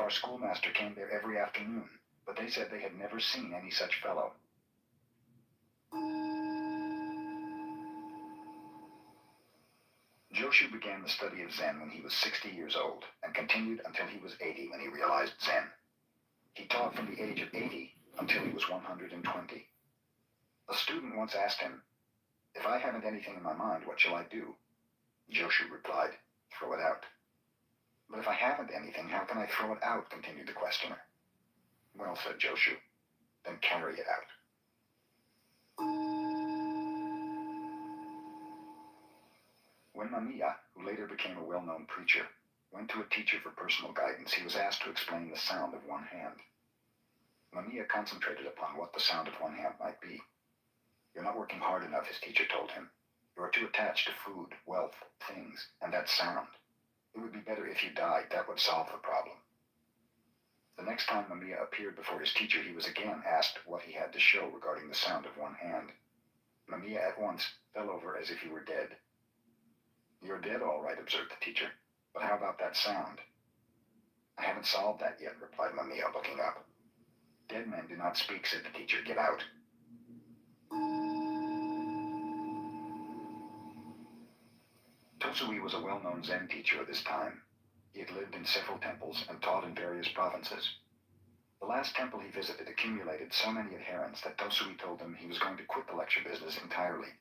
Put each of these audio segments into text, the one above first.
Our schoolmaster came there every afternoon, but they said they had never seen any such fellow. Joshu began the study of Zen when he was 60 years old, and continued until he was 80 when he realized Zen. He taught from the age of 80 until he was 120. A student once asked him, "If I haven't anything in my mind, what shall I do?" Joshu replied, "Throw it out." "But if I haven't anything, how can I throw it out?" continued the questioner. "Well," said Joshu, "then carry it out." When Mamiya, who later became a well-known preacher, went to a teacher for personal guidance, he was asked to explain the sound of one hand. Mamiya concentrated upon what the sound of one hand might be. "You're not working hard enough," his teacher told him. "You are too attached to food, wealth, things, and that sound. It would be better if you died. That would solve the problem." The next time Mamiya appeared before his teacher, he was again asked what he had to show regarding the sound of one hand. Mamiya at once fell over as if he were dead. "You're dead, all right," observed the teacher. "But how about that sound?" "I haven't solved that yet," replied Mamiya, looking up. "Dead men do not speak," said the teacher. "Get out." Tosui was a well-known Zen teacher of his time. He had lived in several temples and taught in various provinces. The last temple he visited accumulated so many adherents that Tosui told them he was going to quit the lecture business entirely.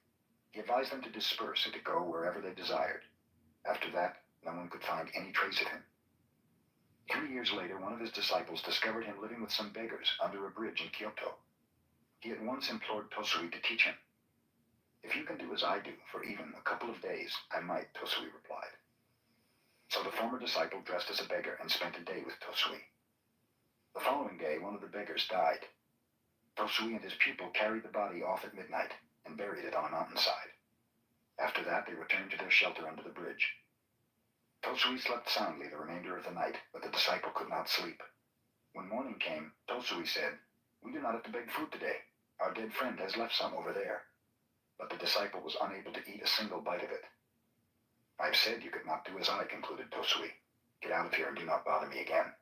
He advised them to disperse and to go wherever they desired. After that, no one could find any trace of him. 3 years later, one of his disciples discovered him living with some beggars under a bridge in Kyoto. He at once implored Tosui to teach him. "If you can do as I do for even a couple of days, I might," Tosui replied. So the former disciple dressed as a beggar and spent a day with Tosui. The following day, one of the beggars died. Tosui and his pupil carried the body off at midnight and buried it on a mountainside. After that, they returned to their shelter under the bridge. Tosui slept soundly the remainder of the night, but the disciple could not sleep. When morning came, Tosui said, "We do not have to beg food today. Our dead friend has left some over there." But the disciple was unable to eat a single bite of it. "I've said you could not do as I," concluded Tosui. "Get out of here and do not bother me again."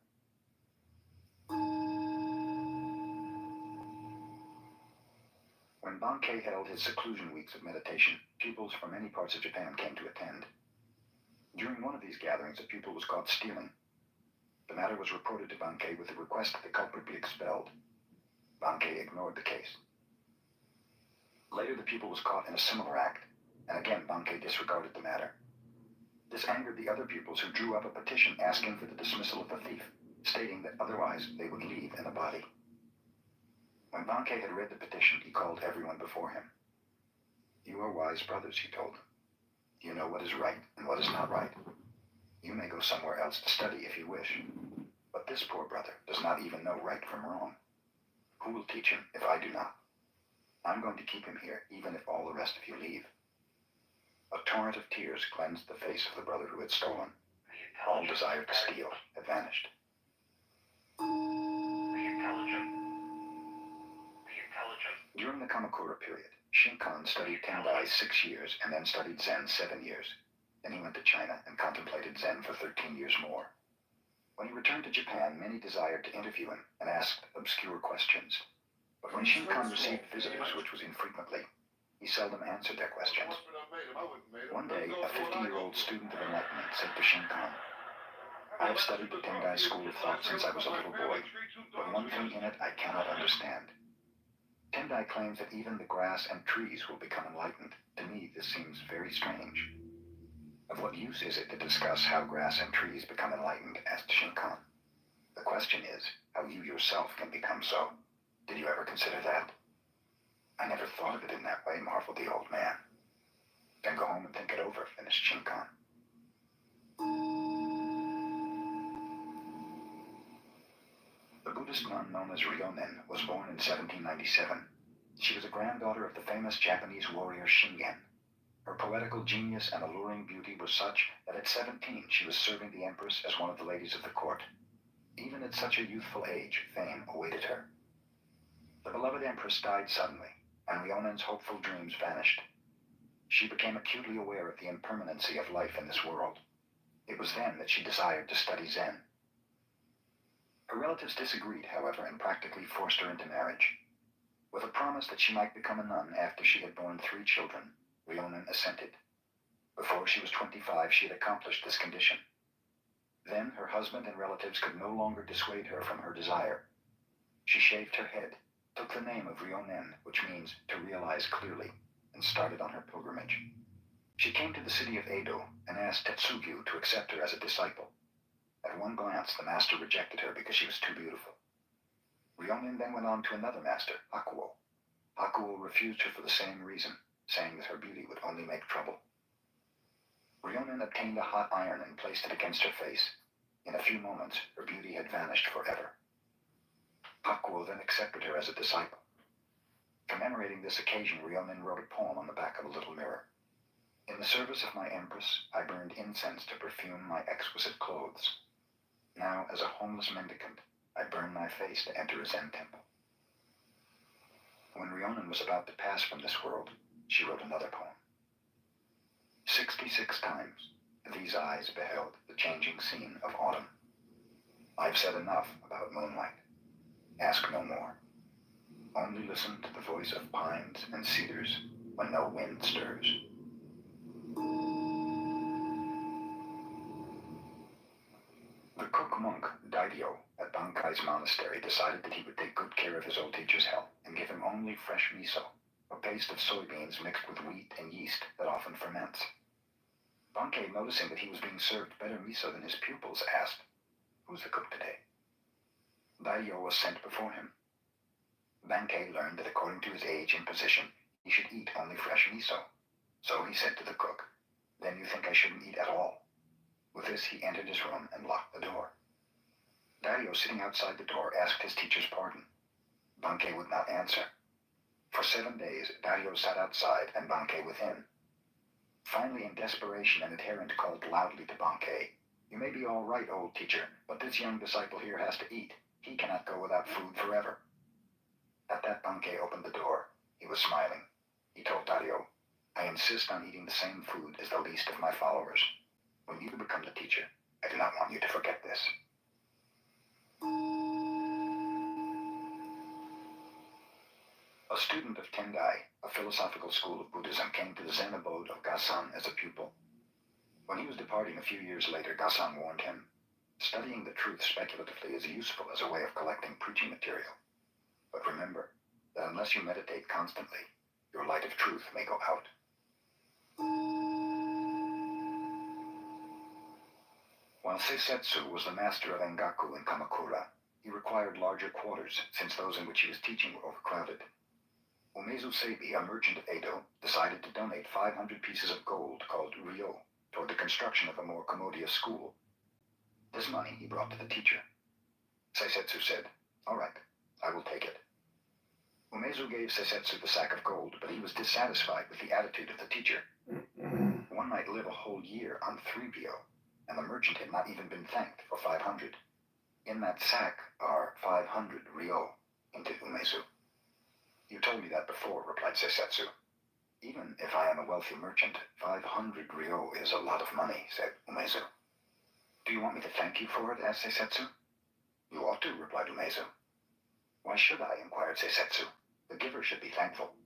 When Bankei held his seclusion weeks of meditation, pupils from many parts of Japan came to attend. During one of these gatherings, a pupil was caught stealing. The matter was reported to Bankei with the request that the culprit be expelled. Bankei ignored the case. Later, the pupil was caught in a similar act, and again Bankei disregarded the matter. This angered the other pupils, who drew up a petition asking for the dismissal of the thief, stating that otherwise they would leave in a body. When Bankei had read the petition, he called everyone before him. "You are wise brothers," he told them. "You know what is right and what is not right. You may go somewhere else to study if you wish. But this poor brother does not even know right from wrong. Who will teach him if I do not? I'm going to keep him here, even if all the rest of you leave." A torrent of tears cleansed the face of the brother who had stolen. All desire to steal had vanished. During the Kamakura period, Shinkan studied Tendai 6 years and then studied Zen 7 years. Then he went to China and contemplated Zen for 13 years more. When he returned to Japan, many desired to interview him and asked obscure questions. But when Shinkan received visitors, which was infrequently, he seldom answered their questions. One day, a 50-year-old student of enlightenment said to Shinkan, "I have studied the Tendai school of thought since I was a little boy, but one thing in it I cannot understand. Tendai claims that even the grass and trees will become enlightened. To me, this seems very strange." "Of what use is it to discuss how grass and trees become enlightened?" asked Shinkan. "The question is how you yourself can become so. Did you ever consider that?" "I never thought of it in that way," marveled the old man. "Then go home and think it over," finished Shinkan. The Buddhist nun known as Ryonen was born in 1797. She was a granddaughter of the famous Japanese warrior Shingen. Her poetical genius and alluring beauty were such that at 17 she was serving the empress as one of the ladies of the court. Even at such a youthful age, fame awaited her. The beloved empress died suddenly, and Ryonen's hopeful dreams vanished. She became acutely aware of the impermanency of life in this world. It was then that she desired to study Zen. Her relatives disagreed, however, and practically forced her into marriage. With a promise that she might become a nun after she had borne 3 children, Rhiannon assented. Before she was 25, she had accomplished this condition. Then her husband and relatives could no longer dissuade her from her desire. She shaved her head, took the name of Rhiannon, which means to realize clearly, and started on her pilgrimage. She came to the city of Edo and asked Tetsugyu to accept her as a disciple. At one glance, the master rejected her because she was too beautiful. Rhiannon then went on to another master, Hakuo. Hakuo refused her for the same reason, saying that her beauty would only make trouble. Rhiannon obtained a hot iron and placed it against her face. In a few moments, her beauty had vanished forever. Hakuo then accepted her as a disciple. Commemorating this occasion, Rhiannon wrote a poem on the back of a little mirror. In the service of my empress, I burned incense to perfume my exquisite clothes. Now, as a homeless mendicant, I burn my face to enter a Zen temple. When Rhiannon was about to pass from this world, she wrote another poem. 66 times these eyes beheld the changing scene of autumn. I've said enough about moonlight. Ask no more. Only listen to the voice of pines and cedars when no wind stirs. The cook monk, Daidio, at Bankai's monastery decided that he would take good care of his old teacher's health and give him only fresh miso, a paste of soybeans mixed with wheat and yeast that often ferments. Bankei, noticing that he was being served better miso than his pupils, asked, "Who's the cook today?" Daidio was sent before him. Bankei learned that according to his age and position, he should eat only fresh miso. So he said to the cook, "Then you think I shouldn't eat at all?" With this, he entered his room and locked the door. Daidio, sitting outside the door, asked his teacher's pardon. Bankei would not answer. For 7 days, Daidio sat outside and Bankei within. Finally, in desperation, an adherent called loudly to Bankei, "You may be all right, old teacher, but this young disciple here has to eat. He cannot go without food forever." At that, Bankei opened the door. He was smiling. He told Daidio, "I insist on eating the same food as the least of my followers. When you become the teacher, I do not want you to forget this." A student of Tendai, a philosophical school of Buddhism, came to the Zen abode of Gasan as a pupil. When he was departing a few years later, Gasan warned him, "Studying the truth speculatively is useful as a way of collecting preaching material. But remember that unless you meditate constantly, your light of truth may go out." While Seisetsu was the master of Engaku in Kamakura, he required larger quarters since those in which he was teaching were overcrowded. Umezu Seibi, a merchant of Edo, decided to donate 500 pieces of gold called ryo toward the construction of a more commodious school. This money he brought to the teacher. Seisetsu said, "All right, I will take it." Umezu gave Seisetsu the sack of gold, but he was dissatisfied with the attitude of the teacher. One might live a whole year on 3 ryo, and the merchant had not even been thanked for 500. "In that sack are 500 ryo," hinted Umezu. "You told me that before," replied Seisetsu. "Even if I am a wealthy merchant, 500 ryo is a lot of money," said Umezu. "Do you want me to thank you for it?" asked Seisetsu. "You ought to," replied Umezu. "Why should I?" inquired Seisetsu. "The giver should be thankful."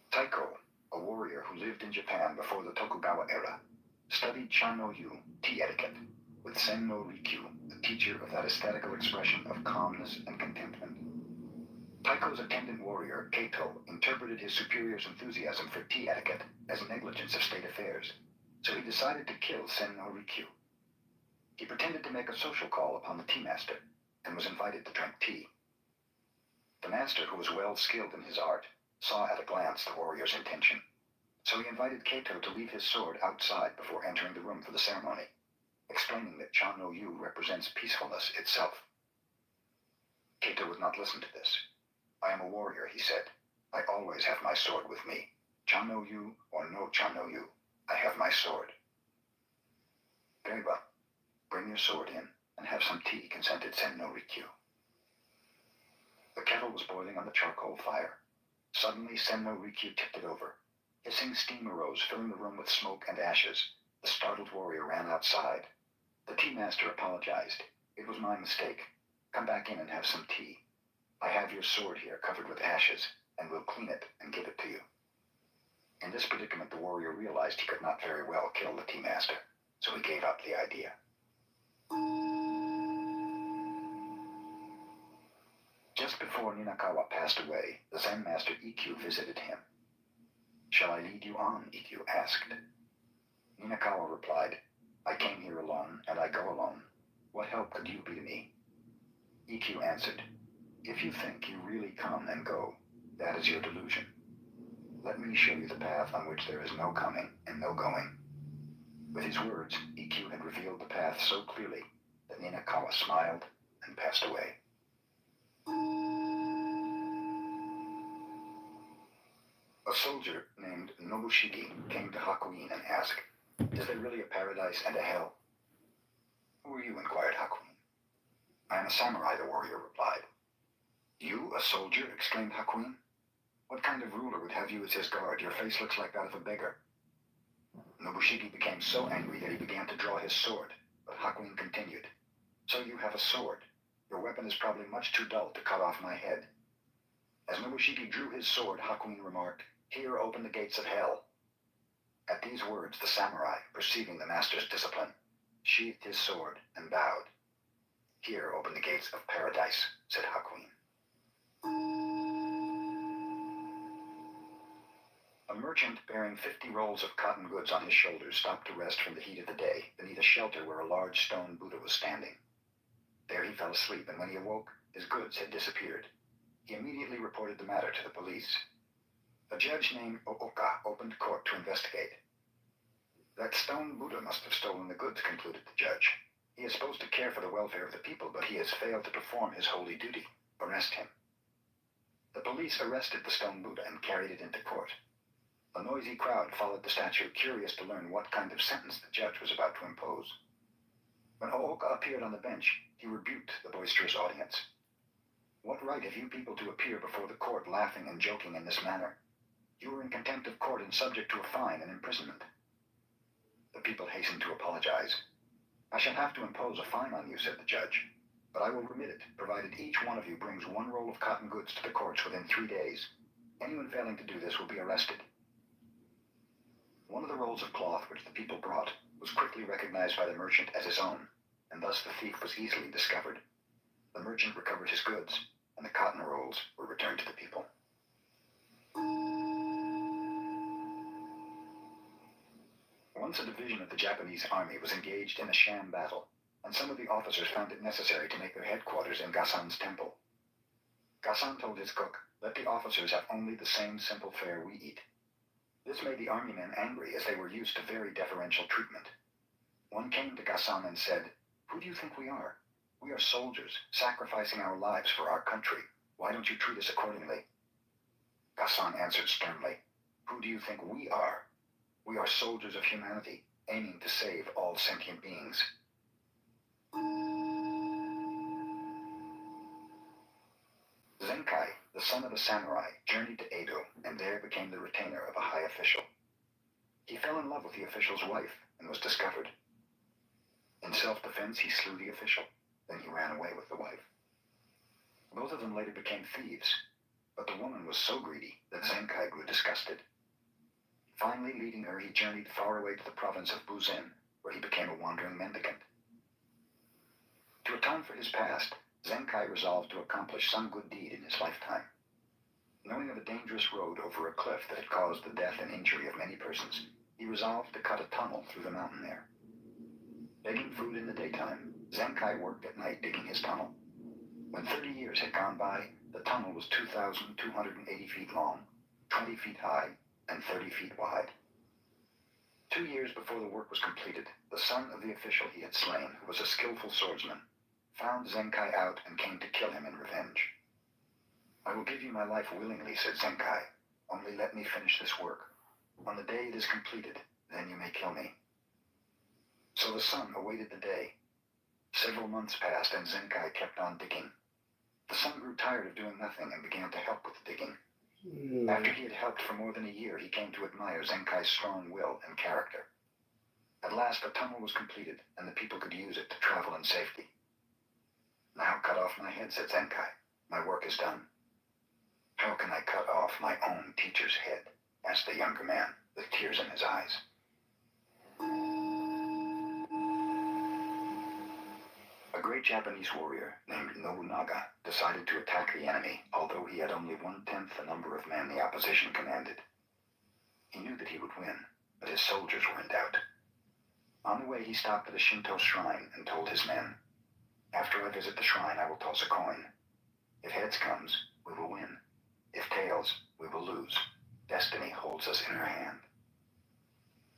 Taiko, a warrior who lived in Japan before the Tokugawa era, studied Chan-no-yu, tea etiquette, with Sen-no-rikyu, the teacher of that aesthetical expression of calmness and contentment. Taiko's attendant warrior, Keito, interpreted his superior's enthusiasm for tea etiquette as negligence of state affairs, so he decided to kill Sen-no-rikyu. He pretended to make a social call upon the tea master, and was invited to drink tea. The master, who was well skilled in his art, saw at a glance the warrior's intention, so he invited Keito to leave his sword outside before entering the room for the ceremony, explaining that Chan-no-yu represents peacefulness itself. Keito would not listen to this. "I am a warrior," he said. "I always have my sword with me. Chan-no-yu or no Chan-no-yu, I have my sword." "Very well. Bring your sword in and have some tea," consented Sen-no-rikyu. The kettle was boiling on the charcoal fire. Suddenly, Sen-no-rikyu tipped it over. Hissing steam arose, filling the room with smoke and ashes. The startled warrior ran outside. The tea master apologized. It was my mistake. Come back in and have some tea. I have your sword here covered with ashes, and we'll clean it and give it to you. In this predicament, the warrior realized he could not very well kill the tea master, so he gave up the idea. Just before Ninakawa passed away, the Zen master Ikkyu visited him. Shall I lead you on? Ikkyu asked. Ninakawa replied, I came here alone, and I go alone. What help could you be to me? Ikkyu answered, if you think you really come and go, that is your delusion. Let me show you the path on which there is no coming and no going. With his words, Ikkyu had revealed the path so clearly that Ninakawa smiled and passed away. A soldier named Nobushiki came to Hakuin and asked, is there really a paradise and a hell? Who are you? Inquired Hakuin. I am a samurai, the warrior replied. You, a soldier? Exclaimed Hakuin. What kind of ruler would have you as his guard? Your face looks like that of a beggar. Nobushiki became so angry that he began to draw his sword, but Hakuin continued. So you have a sword. Your weapon is probably much too dull to cut off my head. As Nobushiki drew his sword, Hakuin remarked, here open the gates of hell. At these words, the samurai, perceiving the master's discipline, sheathed his sword and bowed. Here open the gates of paradise, said Hakuin. A merchant bearing 50 rolls of cotton goods on his shoulders stopped to rest from the heat of the day beneath a shelter where a large stone Buddha was standing. There he fell asleep, and when he awoke, his goods had disappeared. He immediately reported the matter to the police. A judge named Ooka opened court to investigate. That stone Buddha must have stolen the goods, concluded the judge. He is supposed to care for the welfare of the people, but he has failed to perform his holy duty. Arrest him. The police arrested the stone Buddha and carried it into court. A noisy crowd followed the statue, curious to learn what kind of sentence the judge was about to impose. When Ooka appeared on the bench, he rebuked the boisterous audience. What right have you people to appear before the court laughing and joking in this manner? You are in contempt of court and subject to a fine and imprisonment. The people hastened to apologize. I shall have to impose a fine on you, said the judge, but I will remit it, provided each one of you brings one roll of cotton goods to the courts within 3 days. Anyone failing to do this will be arrested. One of the rolls of cloth which the people brought was quickly recognized by the merchant as his own, and thus the thief was easily discovered. The merchant recovered his goods, and the cotton rolls were returned to the people. Once a division of the Japanese army was engaged in a sham battle, and some of the officers found it necessary to make their headquarters in Gasan's temple. Gasan told his cook, let the officers have only the same simple fare we eat. This made the army men angry, as they were used to very deferential treatment. One came to Gasan and said, who do you think we are? We are soldiers, sacrificing our lives for our country. Why don't you treat us accordingly? Gasan answered sternly, who do you think we are? We are soldiers of humanity, aiming to save all sentient beings. Zenkai, the son of a samurai, journeyed to Edo, and there became the retainer of a high official. He fell in love with the official's wife, and was discovered. In self-defense, he slew the official. Then he ran away with the wife. Both of them later became thieves, but the woman was so greedy that Zenkai grew disgusted. Finally, leaving her, he journeyed far away to the province of Buzen, where he became a wandering mendicant. To atone for his past, Zenkai resolved to accomplish some good deed in his lifetime. Knowing of a dangerous road over a cliff that had caused the death and injury of many persons, he resolved to cut a tunnel through the mountain there. Begging food in the daytime, Zenkai worked at night digging his tunnel. When 30 years had gone by, the tunnel was 2,280 feet long, 20 feet high, and 30 feet wide. 2 years before the work was completed, the son of the official he had slain, who was a skillful swordsman, found Zenkai out and came to kill him in revenge. I will give you my life willingly, said Zenkai. Only let me finish this work. On the day it is completed, then you may kill me. So the son awaited the day. Several months passed, and Zenkai kept on digging. The son grew tired of doing nothing and began to help with the digging. After he had helped for more than a year, he came to admire Zenkai's strong will and character. At last the tunnel was completed, and the people could use it to travel in safety. Now cut off my head, said Zenkai. My work is done. How can I cut off my own teacher's head? Asked the younger man, with tears in his eyes. A great Japanese warrior named Nobunaga decided to attack the enemy, although he had only 1/10 the number of men the opposition commanded. He knew that he would win, but his soldiers were in doubt. On the way, he stopped at a Shinto shrine and told his men, "After I visit the shrine, I will toss a coin. If heads comes, we will win. If tails, we will lose. Destiny holds us in her hand."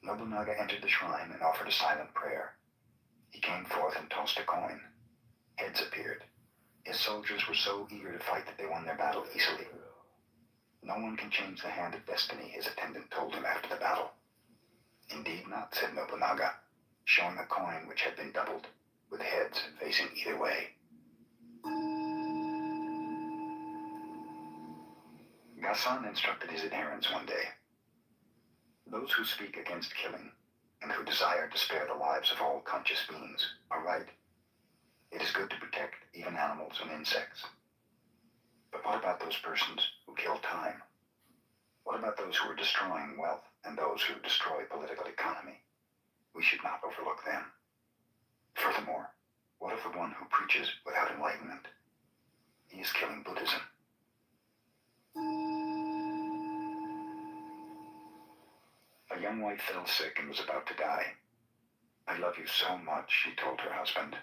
Nobunaga entered the shrine and offered a silent prayer. He came forth and tossed a coin. Heads appeared. His soldiers were so eager to fight that they won their battle easily. "No one can change the hand of destiny," his attendant told him after the battle. "Indeed not," said Nobunaga, showing a coin which had been doubled, with heads facing either way. Gasan instructed his adherents one day, "Those who speak against killing, and who desire to spare the lives of all conscious beings, are right. It is good to protect even animals and insects. But what about those persons who kill time? What about those who are destroying wealth and those who destroy political economy? We should not overlook them. Furthermore, what of the one who preaches without enlightenment? He is killing Buddhism." A young wife fell sick and was about to die. "I love you so much," she told her husband.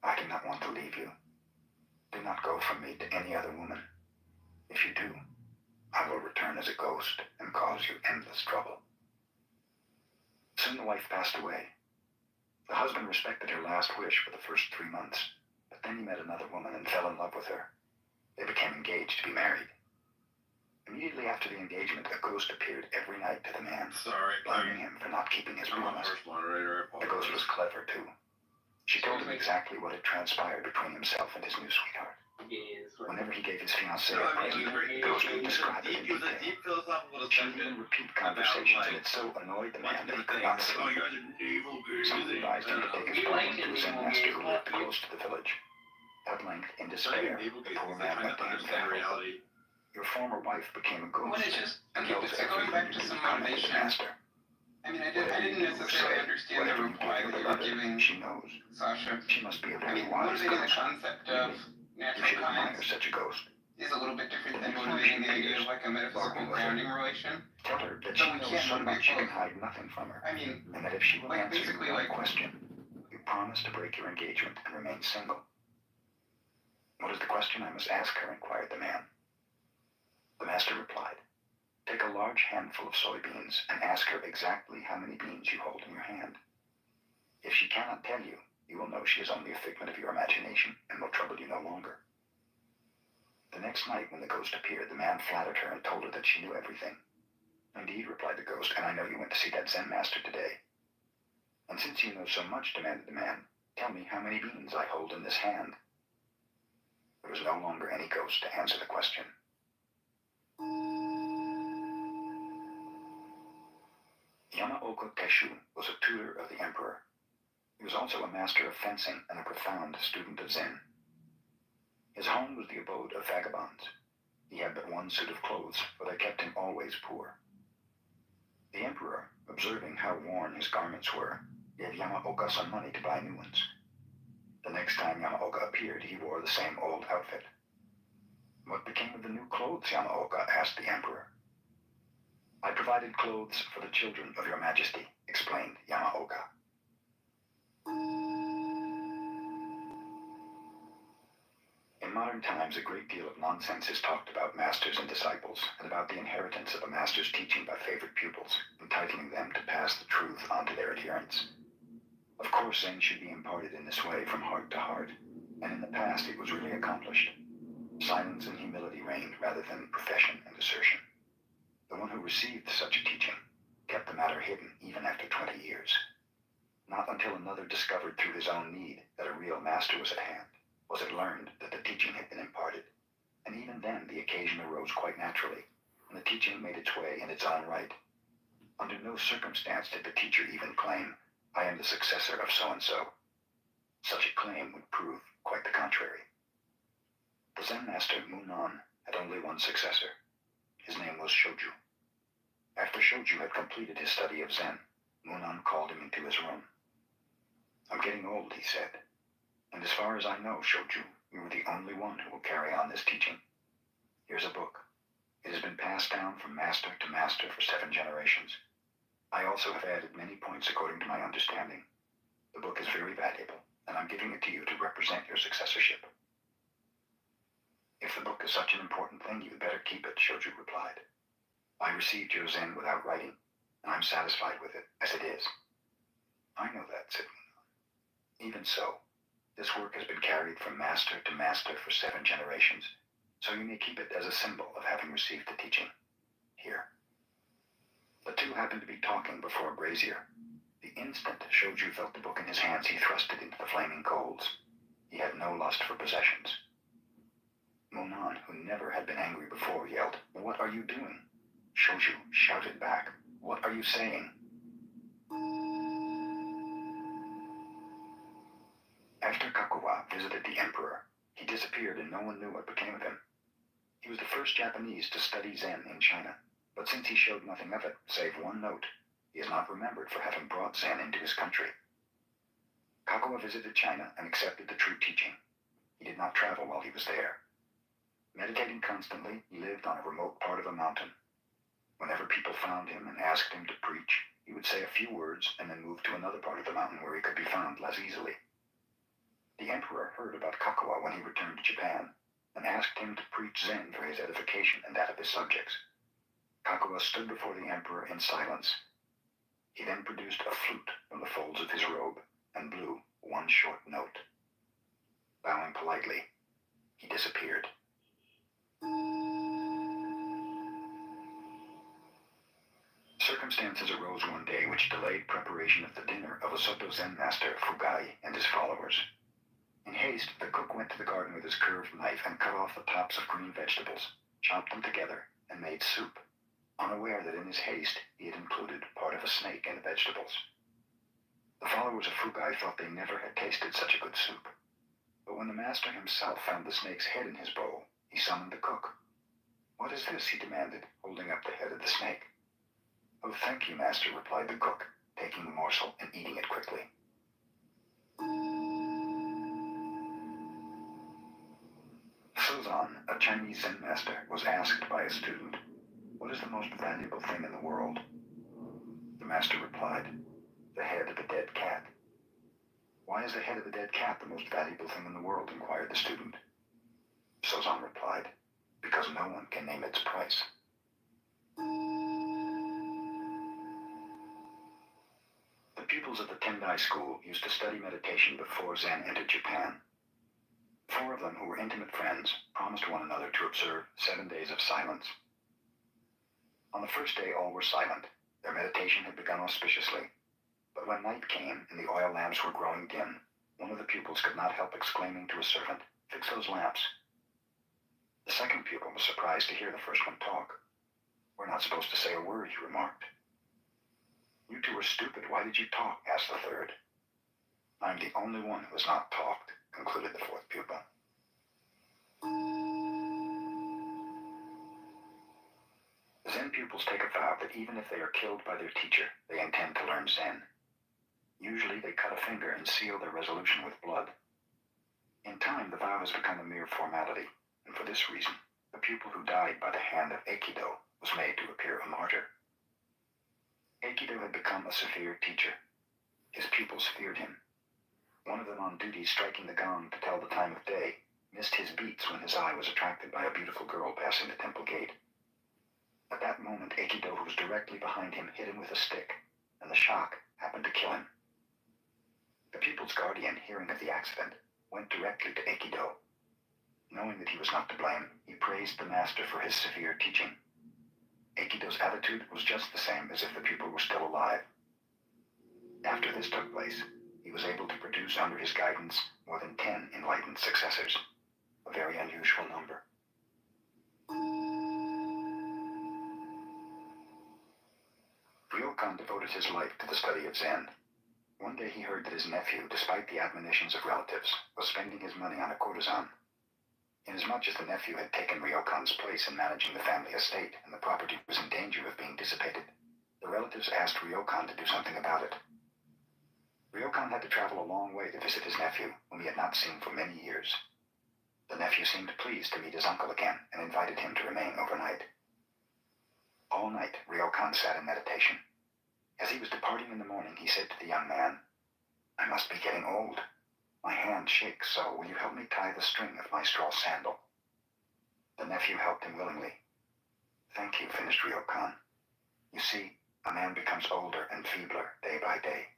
"I do not want to leave you. Do not go from me to any other woman. If you do, I will return as a ghost and cause you endless trouble." Soon the wife passed away. The husband respected her last wish for the first 3 months, but then he met another woman and fell in love with her. They became engaged to be married. Immediately after the engagement, a ghost appeared every night to the man, blaming him for not keeping his promise. The ghost was clever, too. She told him exactly what had transpired between himself and his new sweetheart. Whenever he gave his fiancée a present, the ghost would describe it in detail. She would even repeat conversations, and it so annoyed the man that he could not sleep. Someone advised him to take his problem to a Zen master who lived close to the village. At length, in despair, the poor man went to him venerable. "Your former wife became a ghost, and knows everything you do," commented the master. I didn't necessarily understand the reply that you were giving she knows. Sasha. She must be a very wise Motivating the ghost. concept of You natural should admire kinds such a ghost. is a little bit different than motivating the idea of like a metaphysical grounding relation. Tell her that So she we knows can't so motivate much she can both. hide nothing from her, I mean, and that if she will like, answer basically, your like- question, you promise to break your engagement and remain single. "What is the question I must ask her?" inquired the man. The master replied, "Take a large handful of soybeans and ask her exactly how many beans you hold in your hand. If she cannot tell you, you will know she is only a figment of your imagination and will trouble you no longer." The next night, when the ghost appeared, the man flattered her and told her that she knew everything. "Indeed," replied the ghost, "and I know you went to see that Zen master today." "And since you know so much," demanded the man, "tell me how many beans I hold in this hand." There was no longer any ghost to answer the question. Yamaoka Teshu was a tutor of the emperor. He was also a master of fencing and a profound student of Zen. His home was the abode of vagabonds. He had but one suit of clothes, for they kept him always poor. The emperor, observing how worn his garments were, gave Yamaoka some money to buy new ones. The next time Yamaoka appeared, he wore the same old outfit. "What became of the new clothes, Yamaoka?" asked the emperor. "I provided clothes for the children of your majesty," explained Yamaoka. In modern times, a great deal of nonsense is talked about masters and disciples, and about the inheritance of a master's teaching by favorite pupils, entitling them to pass the truth on to their adherents. Of course, Zen should be imparted in this way from heart to heart, and in the past it was really accomplished. Silence and humility reigned rather than profession and assertion. The one who received such a teaching kept the matter hidden even after 20 years. Not until another discovered through his own need that a real master was at hand was it learned that the teaching had been imparted, and even then the occasion arose quite naturally, and the teaching made its way in its own right. Under no circumstance did the teacher even claim, I am the successor of so-and-so. Such a claim would prove quite the contrary. The Zen master Munan had only one successor. His name was Shoju. After Shoju had completed his study of Zen, Munan called him into his room. "I'm getting old," he said, "and as far as I know, Shoju, you are the only one who will carry on this teaching. Here's a book. It has been passed down from master to master for 7 generations. I also have added many points according to my understanding. The book is very valuable, and I'm giving it to you to represent your successorship." "If the book is such an important thing, you had better keep it," Shoju replied. "I received your Zen without writing, and I'm satisfied with it as it is." "I know that," said Munan. "Even so, this work has been carried from master to master for 7 generations, so you may keep it as a symbol of having received the teaching. Here." The two happened to be talking before a brazier. The instant Shoju felt the book in his hands, he thrust it into the flaming coals. He had no lust for possessions. Munan, who never had been angry before, yelled, "What are you doing?" Shoju shouted back, "What are you saying?" After Kakuwa visited the emperor, he disappeared and no one knew what became of him. He was the first Japanese to study Zen in China, but since he showed nothing of it, save one note, he is not remembered for having brought Zen into his country. Kakuwa visited China and accepted the true teaching. He did not travel while he was there. Meditating constantly, he lived on a remote part of a mountain. Whenever people found him and asked him to preach, he would say a few words and then move to another part of the mountain where he could be found less easily. The emperor heard about Kakuwa when he returned to Japan and asked him to preach Zen for his edification and that of his subjects. Kakuwa stood before the emperor in silence. He then produced a flute from the folds of his robe and blew one short note. Bowing politely, he disappeared. Circumstances arose one day which delayed preparation of the dinner of Osoto Zen master Fugai and his followers. In haste, the cook went to the garden with his curved knife and cut off the tops of green vegetables, chopped them together, and made soup, unaware that in his haste he had included part of a snake in the vegetables. The followers of Fugai thought they never had tasted such a good soup. But when the master himself found the snake's head in his bowl, he summoned the cook. "What is this?" he demanded, holding up the head of the snake. "Oh, thank you, master," replied the cook, taking the morsel and eating it quickly. Sozan, a Chinese Zen master, was asked by a student, "What is the most valuable thing in the world?" The master replied, "The head of a dead cat." "Why is the head of a dead cat the most valuable thing in the world?" inquired the student. Sozan replied, "Because no one can name its price." The pupils of the Tendai school used to study meditation before Zen entered Japan. 4 of them, who were intimate friends, promised one another to observe 7 days of silence. On the first day all were silent. Their meditation had begun auspiciously. But when night came and the oil lamps were growing dim, one of the pupils could not help exclaiming to a servant, "Fix those lamps." The second pupil was surprised to hear the first one talk. "We're not supposed to say a word," he remarked. "You two are stupid. Why did you talk?" asked the third. "I'm the only one who has not talked," concluded the fourth pupil. Zen pupils take a vow that even if they are killed by their teacher, they intend to learn Zen. Usually they cut a finger and seal their resolution with blood. In time, the vow has become a mere formality, and for this reason, the pupil who died by the hand of Aikido was made to appear a martyr. Aikido had become a severe teacher. His pupils feared him. One of them on duty striking the gong to tell the time of day missed his beats when his eye was attracted by a beautiful girl passing the temple gate. At that moment, Aikido, who was directly behind him, hit him with a stick, and the shock happened to kill him. The pupil's guardian, hearing of the accident, went directly to Aikido. Knowing that he was not to blame, he praised the master for his severe teaching. Aikido's attitude was just the same as if the pupil were still alive. After this took place, he was able to produce under his guidance more than 10 enlightened successors, a very unusual number. Ryokan devoted his life to the study of Zen. One day he heard that his nephew, despite the admonitions of relatives, was spending his money on a courtesan. Inasmuch as the nephew had taken Ryokan's place in managing the family estate and the property was in danger of being dissipated, the relatives asked Ryokan to do something about it. Ryokan had to travel a long way to visit his nephew, whom he had not seen for many years. The nephew seemed pleased to meet his uncle again and invited him to remain overnight. All night, Ryokan sat in meditation. As he was departing in the morning, he said to the young man, "I must be getting old. My hand shakes, so will you help me tie the string of my straw sandal?" The nephew helped him willingly. "Thank you," finished Ryokan. "You see, a man becomes older and feebler day by day.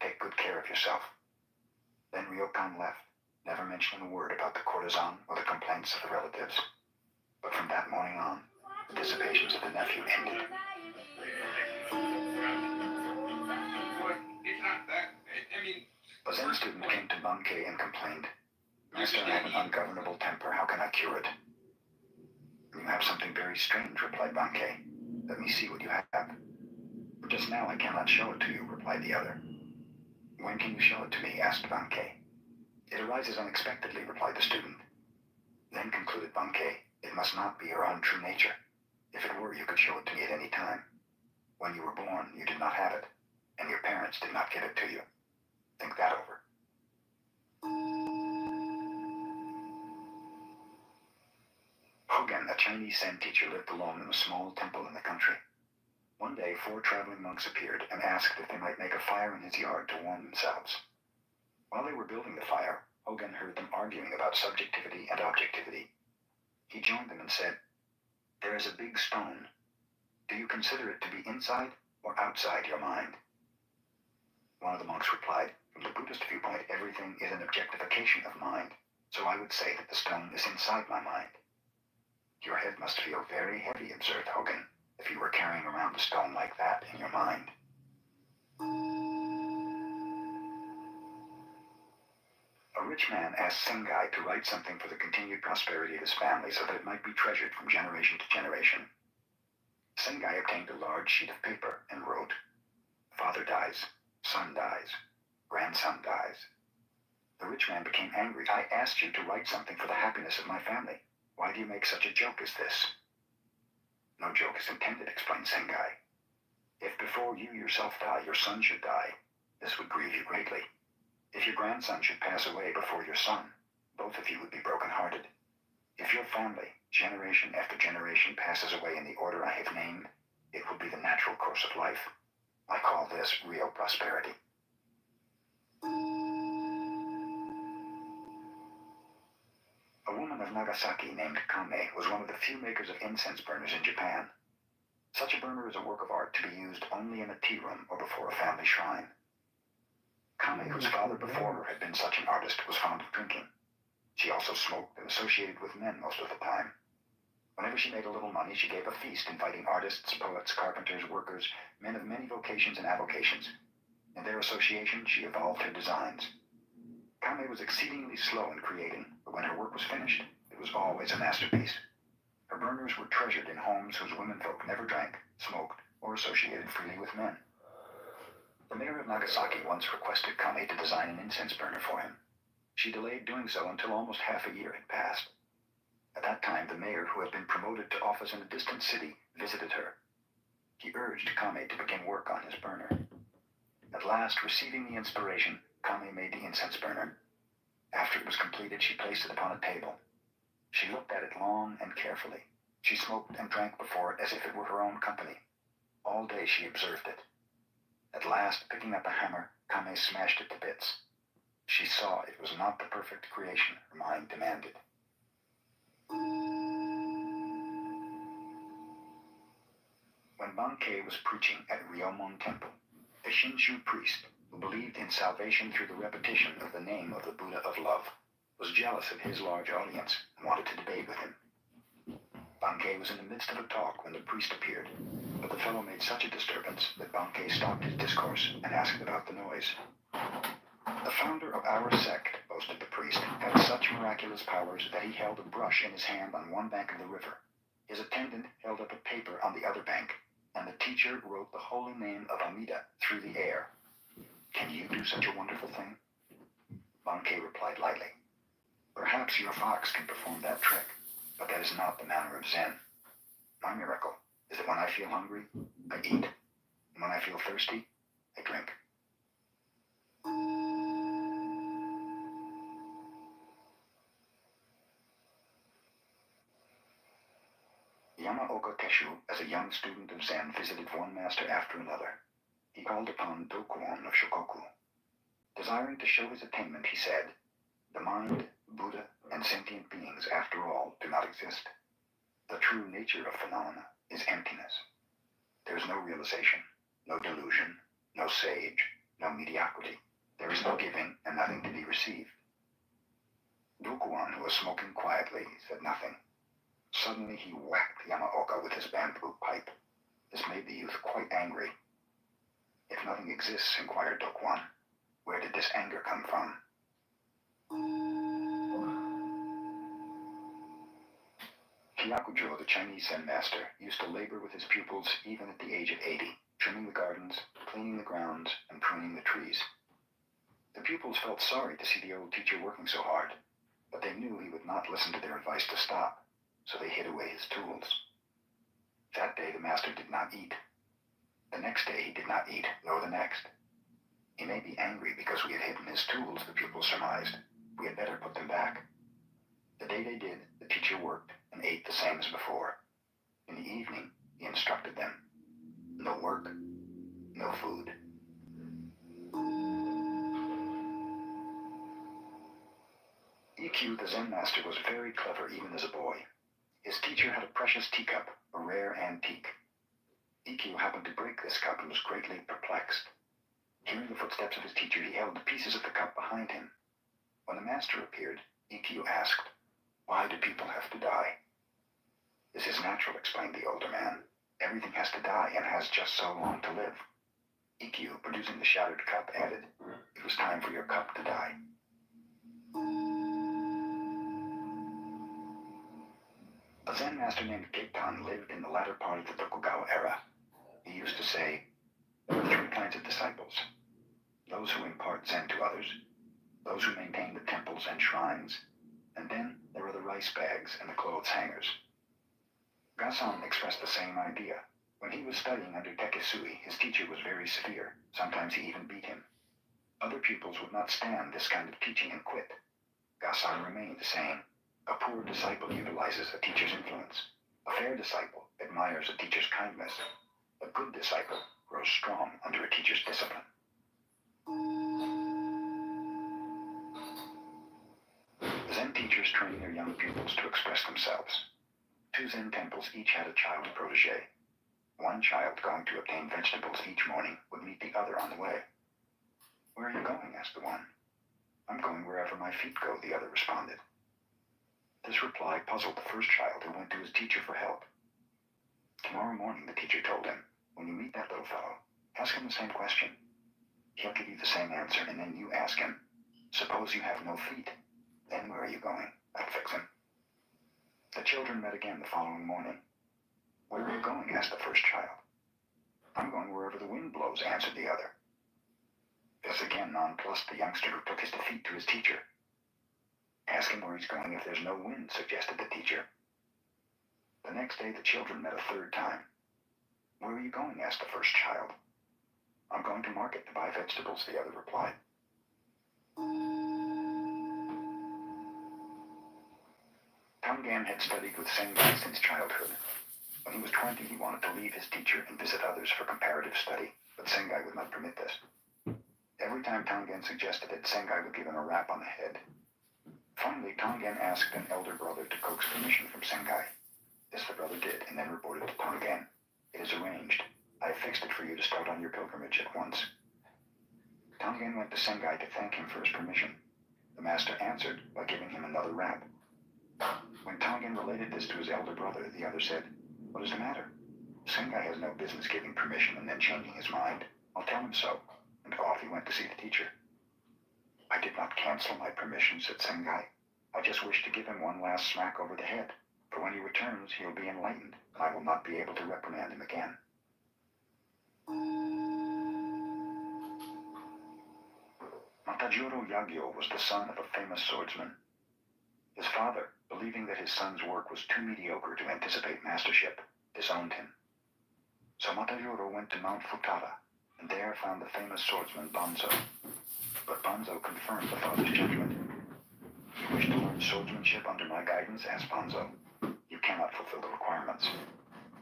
Take good care of yourself." Then Ryokan left, never mentioning a word about the courtesan or the complaints of the relatives. But from that morning on, the dissipations of the nephew ended. It's not that. I mean, A Zen student came to Bankei and complained, "Master, I have an ungovernable temper. How can I cure it?" "You have something very strange," replied Bankei. "Let me see what you have." "Just now I cannot show it to you," replied the other. "When can you show it to me?" asked Bankei. "It arises unexpectedly," replied the student. Then concluded Bankei, "It must not be your own true nature. If it were, you could show it to me at any time. When you were born, you did not have it, and your parents did not give it to you. Think that over." Hogen, a Chinese Zen teacher, lived alone in a small temple in the country. One day, 4 traveling monks appeared and asked if they might make a fire in his yard to warm themselves. While they were building the fire, Hogen heard them arguing about subjectivity and objectivity. He joined them and said, "There is a big stone. Do you consider it to be inside or outside your mind?" One of the monks replied, "From the Buddhist viewpoint, everything is an objectification of mind, so I would say that the stone is inside my mind." "Your head must feel very heavy," observed Hogen, "if you were carrying around a stone like that in your mind." A rich man asked Sengai to write something for the continued prosperity of his family so that it might be treasured from generation to generation. Sengai obtained a large sheet of paper and wrote, "Father dies, son dies, grandson dies." The rich man became angry. "I asked you to write something for the happiness of my family. Why do you make such a joke as this?" "No joke is intended," explained Sengai. "If before you yourself die, your son should die, this would grieve you greatly. If your grandson should pass away before your son, both of you would be broken-hearted. If your family, generation after generation, passes away in the order I have named, it will be the natural course of life. I call this real prosperity." A woman of Nagasaki named Kame was one of the few makers of incense burners in Japan. Such a burner is a work of art to be used only in a tea room or before a family shrine. Kame, whose father before her had been such an artist, was fond of drinking. She also smoked and associated with men most of the time. Whenever she made a little money, she gave a feast inviting artists, poets, carpenters, workers, men of many vocations and avocations. In their association, she evolved her designs. Kame was exceedingly slow in creating, but when her work was finished, it was always a masterpiece. Her burners were treasured in homes whose womenfolk never drank, smoked, or associated freely with men. The mayor of Nagasaki once requested Kame to design an incense burner for him. She delayed doing so until almost half a year had passed. At that time, the mayor, who had been promoted to office in a distant city, visited her. He urged Kame to begin work on his burner. At last, receiving the inspiration, Kame made the incense burner. After it was completed, she placed it upon a table. She looked at it long and carefully. She smoked and drank before it as if it were her own company. All day she observed it. At last, picking up a hammer, Kame smashed it to bits. She saw it was not the perfect creation her mind demanded. When Bankei was preaching at Ryomon Temple, a Shinshu priest, who believed in salvation through the repetition of the name of the Buddha of Love, was jealous of his large audience and wanted to debate with him. Bankei was in the midst of a talk when the priest appeared, but the fellow made such a disturbance that Bankei stopped his discourse and asked about the noise. "The founder of our sect," boasted the priest, "had such miraculous powers that he held a brush in his hand on one bank of the river. His attendant held up a paper on the other bank, and the teacher wrote the holy name of Amida through the air. Can you do such a wonderful thing? Bankei replied lightly. Perhaps your fox can perform that trick, but that is not the manner of Zen. My miracle is that when I feel hungry, I eat, and when I feel thirsty, I drink. Yamaoka Keshu, as a young student of Zen, visited one master after another. He called upon Dokuon of Shokoku. Desiring to show his attainment, he said, "The mind, Buddha, and sentient beings, after all, do not exist. The true nature of phenomena is emptiness. There is no realization, no delusion, no sage, no mediocrity. There is no giving and nothing to be received." Dokuon, who was smoking quietly, said nothing. Suddenly he whacked Yamaoka with his bamboo pipe. This made the youth quite angry. "If nothing exists," inquired Dokuon, "where did this anger come from?" Hyakujo, the Chinese Zen master, used to labor with his pupils even at the age of 80, trimming the gardens, cleaning the grounds, and pruning the trees. The pupils felt sorry to see the old teacher working so hard, but they knew he would not listen to their advice to stop, so they hid away his tools. That day the master did not eat. The next day he did not eat, nor the next. He may be angry because we had hidden his tools, the pupils surmised. We had better put them back. The day they did, the teacher worked and ate the same as before. In the evening, he instructed them. No work, no food. Ikkyu, the Zen master, was very clever even as a boy. His teacher had a precious teacup, a rare antique. Ikkyu happened to break this cup and was greatly perplexed. Hearing the footsteps of his teacher, he held the pieces of the cup behind him. When the master appeared, Ikkyu asked, "Why do people have to die?" "This is natural," explained the older man. "Everything has to die and has just so long to live." Ikkyu, producing the shattered cup, added, "It was time for your cup to die." A Zen master named Keitan lived in the latter part of the Tokugawa era. He used to say, "There are three kinds of disciples. Those who impart Zen to others, those who maintain the temples and shrines, and then there are the rice bags and the clothes hangers." Gasan expressed the same idea. When he was studying under Tekisui, his teacher was very severe. Sometimes he even beat him. Other pupils would not stand this kind of teaching and quit. Gasan remained, saying, "A poor disciple utilizes a teacher's influence. A fair disciple admires a teacher's kindness. A good disciple grows strong under a teacher's discipline." Zen teachers train their young pupils to express themselves. Two Zen temples each had a child protege. One child, going to obtain vegetables each morning, would meet the other on the way. "Where are you going?" asked the one. "I'm going wherever my feet go," the other responded. This reply puzzled the first child, who went to his teacher for help. "Tomorrow morning," the teacher told him, "when you meet that little fellow, ask him the same question. He'll give you the same answer, and then you ask him, 'Suppose you have no feet, then where are you going?' That'll fix him." The children met again the following morning. "Where are you going?" asked the first child. "I'm going wherever the wind blows," answered the other. This again nonplussed the youngster, who took his defeat to his teacher. "Ask him where he's going if there's no wind," suggested the teacher. The next day the children met a third time. "Where are you going?" asked the first child. "I'm going to market to buy vegetables," the other replied. Tangan had studied with Sengai since childhood. When he was 20, he wanted to leave his teacher and visit others for comparative study, but Sengai would not permit this. Every time Tangan suggested it, Sengai would give him a rap on the head. Finally, Tangan asked an elder brother to coax permission from Sengai. This the brother did, and then reported to Tangan, "It is arranged. I have fixed it for you to start on your pilgrimage at once." Tangan went to Sengai to thank him for his permission. The master answered by giving him another rap. When Tangan related this to his elder brother, the other said, "What is the matter? Sengai has no business giving permission and then changing his mind. I'll tell him so." And off he went to see the teacher. "I did not cancel my permission," said Sengai. "I just wish to give him one last smack over the head. For when he returns, he'll be enlightened, and I will not be able to reprimand him again." Matajuro Yagyo was the son of a famous swordsman. His father, believing that his son's work was too mediocre to anticipate mastership, disowned him. So Matajuro went to Mount Futada, and there found the famous swordsman Banzo. But Banzo confirmed the father's judgment. "You wish to learn swordsmanship under my guidance?" asked Banzo. "You cannot fulfill the requirements."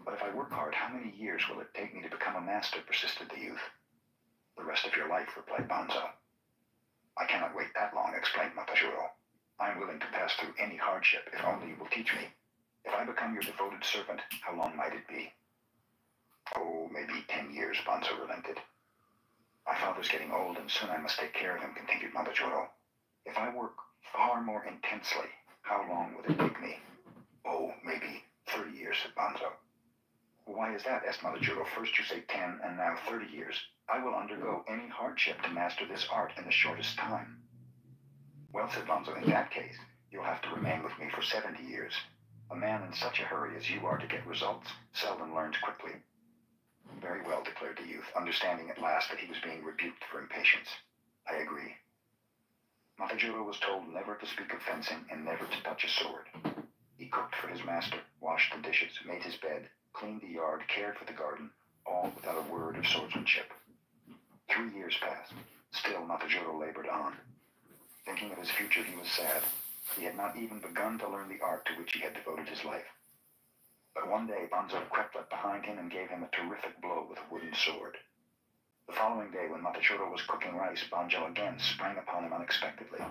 "But if I work hard, how many years will it take me to become a master?" persisted the youth. "The rest of your life," replied Banzo. "I cannot wait that long," explained Matajuro. "I am willing to pass through any hardship if only you will teach me. If I become your devoted servant, how long might it be?" "Oh, maybe 10 years, Banzo relented. "My father's getting old, and soon I must take care of him," continued Matajuro. "If I work far more intensely, how long would it take me?" "Oh, maybe 30 years, said Banzo. "Why is that?" asked Matajuro. "First you say 10, and now 30 years. I will undergo any hardship to master this art in the shortest time." "Well," said Banzo, "in that case, you'll have to remain with me for 70 years. A man in such a hurry as you are to get results seldom learns quickly." "Very well," declared the youth, understanding at last that he was being rebuked for impatience. "I agree." Matajuro was told never to speak of fencing and never to touch a sword. He cooked for his master, washed the dishes, made his bed, cleaned the yard, cared for the garden, all without a word of swordsmanship. 3 years passed. Still Matajuro labored on. Thinking of his future, he was sad. He had not even begun to learn the art to which he had devoted his life. But one day Banzo crept up behind him and gave him a terrific blow with a wooden sword. The following day, when Matajuro was cooking rice, Banzo again sprang upon him unexpectedly.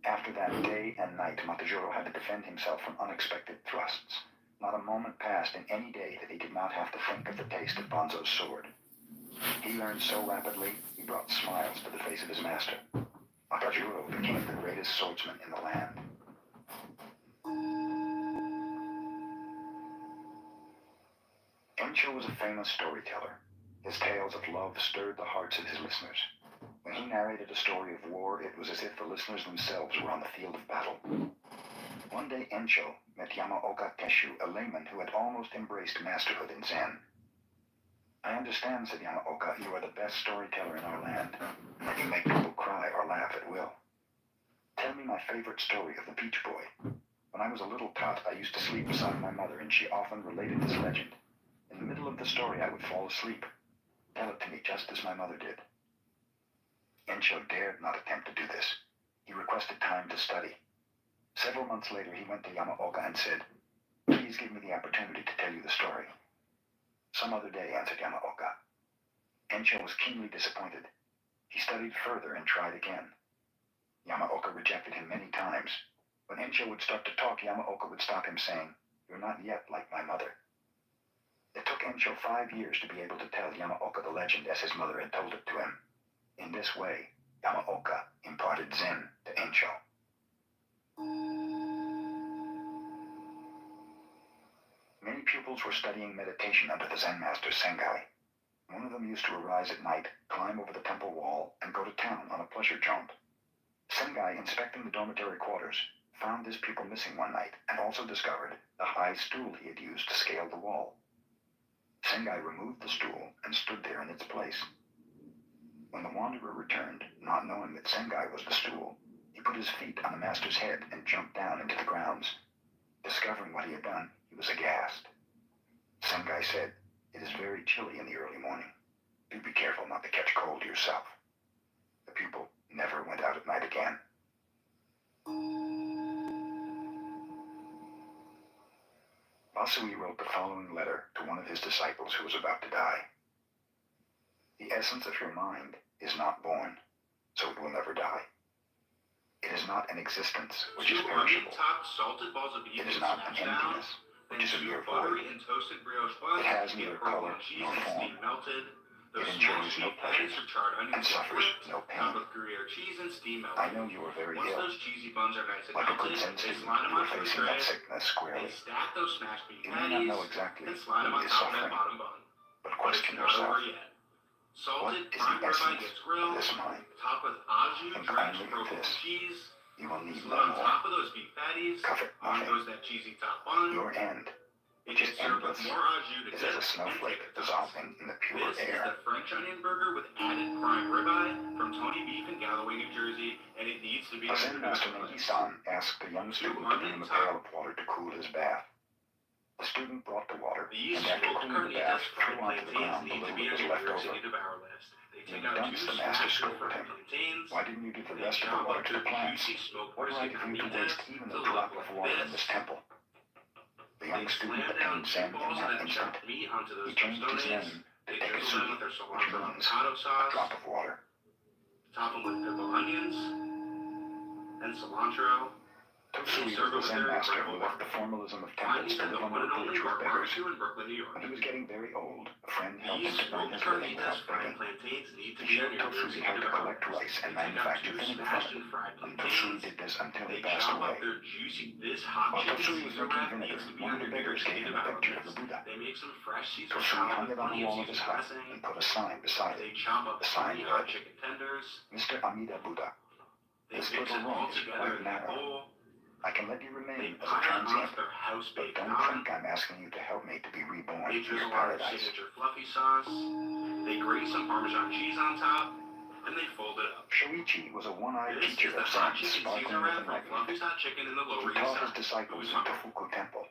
After that, day and night, Matajuro had to defend himself from unexpected thrusts. Not a moment passed in any day that he did not have to think of the taste of Banzo's sword. He learned so rapidly, he brought smiles to the face of his master. Matajuro became the greatest swordsman in the land. Encho was a famous storyteller. His tales of love stirred the hearts of his listeners. When he narrated a story of war, it was as if the listeners themselves were on the field of battle. One day Encho met Yamaoka Teshu, a layman who had almost embraced masterhood in Zen. "I understand," said Yamaoka, "you are the best storyteller in our land, and that you make people cry or laugh at will. Tell me my favorite story of the Peach Boy. When I was a little tot, I used to sleep beside my mother, and she often related this legend. In the middle of the story, I would fall asleep. Tell it to me just as my mother did." Encho dared not attempt to do this. He requested time to study. Several months later, he went to Yamaoka and said, "Please give me the opportunity to tell you the story." "Some other day," answered Yamaoka. Encho was keenly disappointed. He studied further and tried again. Yamaoka rejected him many times. When Encho would start to talk, Yamaoka would stop him, saying, "You're not yet like my mother." It took Encho 5 years to be able to tell Yamaoka the legend as his mother had told it to him. In this way, Yamaoka imparted Zen to Encho. Many pupils were studying meditation under the Zen master Sengai. One of them used to arise at night, climb over the temple wall, and go to town on a pleasure jaunt. Sengai, inspecting the dormitory quarters, found this pupil missing one night and also discovered the high stool he had used to scale the wall. Sengai removed the stool and stood there in its place. When the wanderer returned, not knowing that Sengai was the stool, he put his feet on the master's head and jumped down into the grounds. Discovering what he had done, he was aghast. Sengai said, "It is very chilly in the early morning. Do be careful not to catch cold yourself." The pupil never went out at night again. Basui wrote the following letter to one of his disciples who was about to die. "The essence of your mind is not born, so it will never die. It is not an existence which is perishable. It is not an emptiness which is a mere void. It has neither color nor form. It enjoys no pleasures and suffers no pain. I know you are very ill. Like a good Zen student, you are facing that sickness squarely. You may not know exactly who is suffering, but question yourself. What is the essence of this mind? Think only of this. You will need no more. Covet nothing. Your end It just endless. It's as a snowflake dissolving in the pure This air. is the French onion burger with added prime ribeye from Tony Beef in Galloway, New Jersey, and it needs to be A Zen master named Isan asked a young student to bring him a pail of water to cool his bath. The student brought the water, These and after smoked cooling the bath, carnitas fried threw onto the ground plantains the need to little be that on was your left New York over. City devour list. They When take he out dumped, 2 the master smashed scolded fried him. plantains. Why didn't you give the They rest of the chop water up to their the plants? juicy smoked What right brisket have you to carnitas waste even to a look drop of like water in this. this temple? The They young student slam down obtained 2 Zen in balls of that that instant. chopped meat onto He those changed his tostones. name to They drizzle them Tekesui, with their which cilantro means avocado a sauce. drop of water. Top them with pickled onions and cilantro. Tosui was the Zen master who left the formalism of temples to live on a bridge with beggars. In Brooklyn, New York. When he was getting very old, a friend helped him These to earn smoked his living carnitas without fried begging. plantains need to He be on showed your New York Tosui City how to devour collect list. rice and They take out manufacture 2 vinegar from smashed it. and fried And Tosui plantains. did this until he They passed chop away. up their juicy. This hot While chicken Tosui was Caesar making wrap vinegar, needs to be one on of the your New York beggars City gave him a devour picture of list. the Buddha. They make some fresh Caesar Tosui salad hung with it on plenty the of wall of his Caesar hut dressing. and put a sign beside They it. chop up The sign 3 hot read, chicken tenders. Mr. Amida Buddha, They this mix little it room all is together quite in a narrow. bowl. I can let you They remain as a pile it onto transient, their but house-baked don't naan. think I'm asking you to help me to be reborn They in your drizzle on their paradise. signature fluffy sauce. They grate some Parmesan cheese on top, and they fold it up. Shoichi was a one-eyed This teacher is the of hot Zen, chicken sparkling Caesar with wrap from enlightenment. Fluffy's Hot Chicken in the He Lower East taught his Side. disciples Who's in hungry? Tofuku Temple.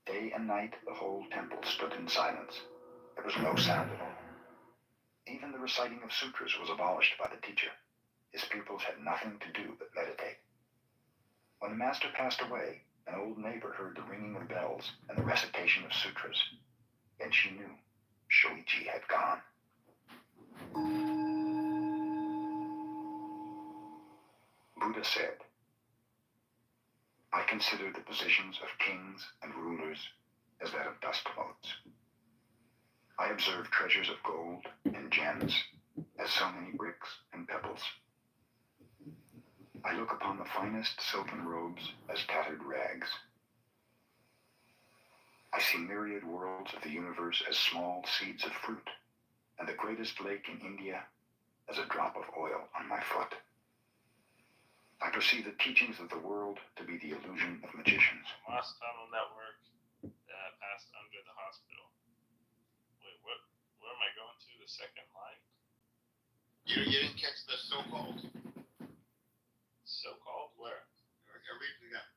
Day and night, the whole temple stood in silence. There was no sound at all. Even the reciting of sutras was abolished by the teacher. His pupils had nothing to do but meditate. When the master passed away, an old neighbor heard the ringing of bells and the recitation of sutras. Then she knew Shoichi had gone. Buddha said, I consider the positions of kings and rulers as that of dust motes. I observe treasures of gold and gems as so many bricks and pebbles. I look upon the finest silken robes as tattered rags. I see myriad worlds of the universe as small seeds of fruit, and the greatest lake in India as a drop of oil on my foot. I perceive the teachings of the world to be the illusion of magicians. Moss tunnel network passed under the hospital. Wait, what? Where am I going to? The second line? You didn't catch the so-called? So-called? Where? Read it again.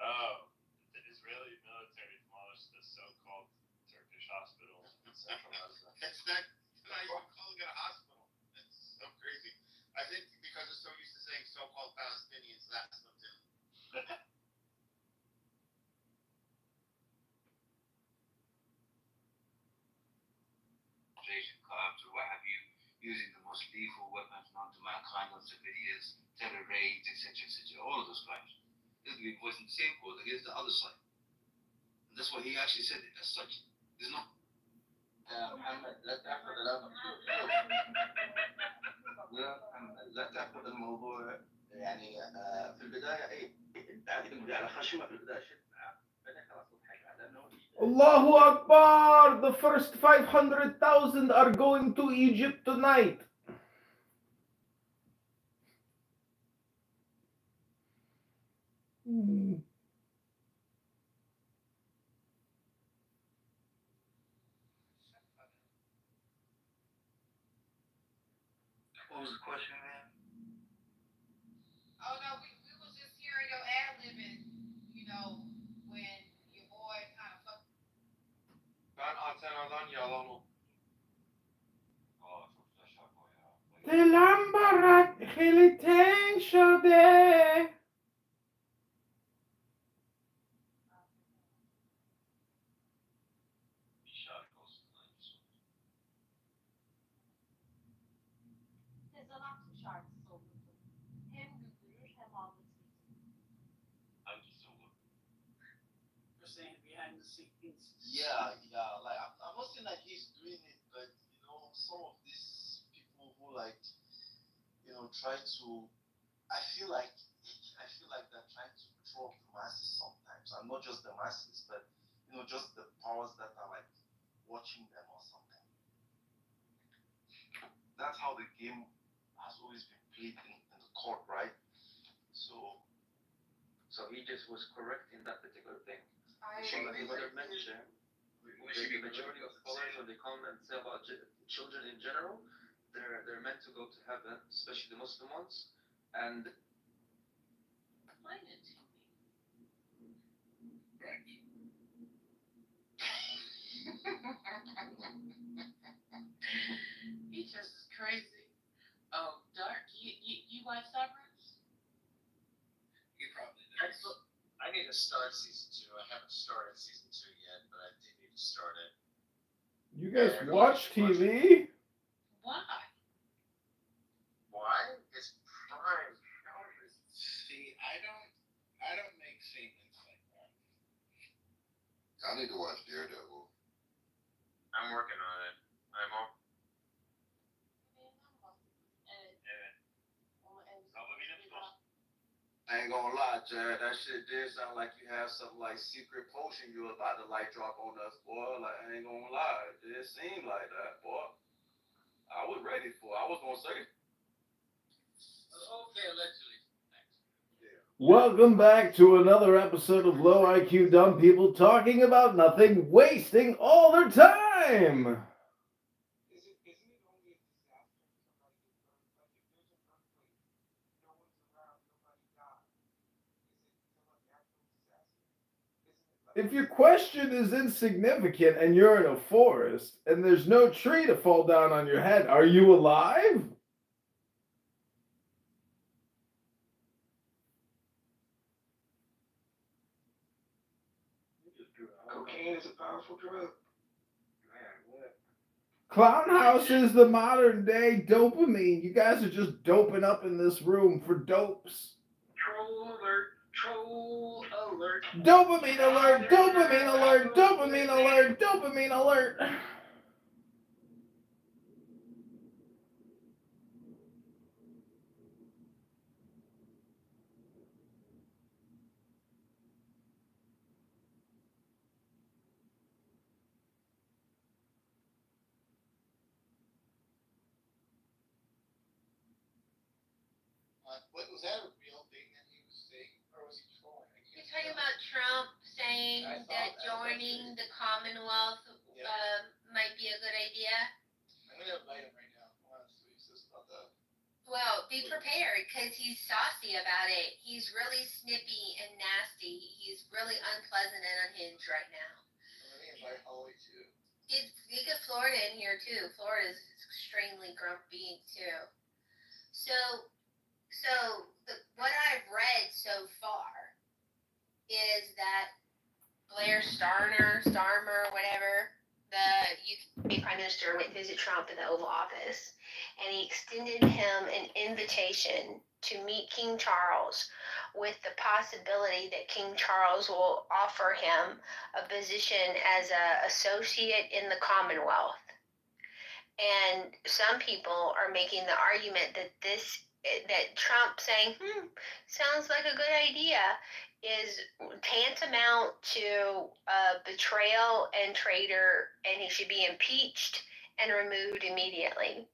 Oh, the Israeli military demolished the so-called Turkish hospital in central Gaza. It's not even calling it a hospital. It's so crazy. I think because it's so used to saying so-called Palestinians, that's something. Clubs or what have you, using the most lethal weapons known to mankind on civilians, terror raids, etc., all of those crimes. He'll be voicing the same cause against the other side. And that's what he actually said as such. There's not. محمد لا تأخذ لا تأخذ الموضوع يعني في البداية أنت على خشمة في البداية شد معه بعدين خلاص تضحك على أنه Allahu Akbar! The first 500,000 are going to Egypt tonight. What was the question, man? Oh no, we was just hearing your ad-libbing, you know, when your boy kind of fucked. Ben Atenadan yalan o. دلم برات خیلی تنگ شده. Behind the scenes. Yeah. Like I'm not saying like he's doing it, but you know, some of these people who like, you know, try to. I feel like they're trying to control the masses sometimes, and not just the masses, but you know, just the powers that are like watching them or something. That's how the game has always been played in the court, right? So So he just was correcting that particular thing. I So like agree. Mother mentioned, the majority of scholars, when they come and say about children in general, they're meant to go to heaven, especially the Muslim ones, and Explain it to me. He just is crazy. Oh, Dark, you watch Severance? He probably does. I need to start season 2. I haven't started season 2 yet, but I do need to start it. You guys watch TV? Why? Why? It's prime. See, I don't make statements like that. I need to watch Daredevil. I'm working on it. I'm all. I ain't gonna lie, Jared. That shit did sound like you have some like secret potion you about to like drop on us, boy. Like I ain't gonna lie, it did seem like that, boy. I was ready for it. I was gonna say. Okay, allegedly. Welcome back to another episode of Low IQ Dumb People talking about nothing, wasting all their time. Isn't it only a disaster if somebody gets hurt? Like if there's an earthquake, no one's around, nobody dies. Is it still a natural disaster? Isn't it like If your question is insignificant and you're in a forest and there's no tree to fall down on your head, are you alive? Cocaine is a powerful drug. Man, what? Clown House is the modern day dopamine. You guys are just doping up in this room for dopes. Troll alert! Troll alert! Dopamine alert! Dopamine alert! Dopamine alert! Dopamine alert! Was that a real thing that he was saying, or was he trolling? You're talking about Trump saying I thought that that joining the Commonwealth might be a good idea? I'm gonna invite him right now. I want to see what he says about that. Well, be prepared because he's saucy about it. He's really snippy and nasty. He's really unpleasant and unhinged right now. I'm gonna invite Holly too. You get Florida in here too. Florida's extremely grumpy too. What I've read so far is that Blair Starmer, whatever, the UK Prime Minister went to visit Trump in the Oval Office, and he extended him an invitation to meet King Charles with the possibility that King Charles will offer him a position as an associate in the Commonwealth. And some people are making the argument that Trump saying, sounds like a good idea, is tantamount to betrayal and traitor, and he should be impeached and removed immediately.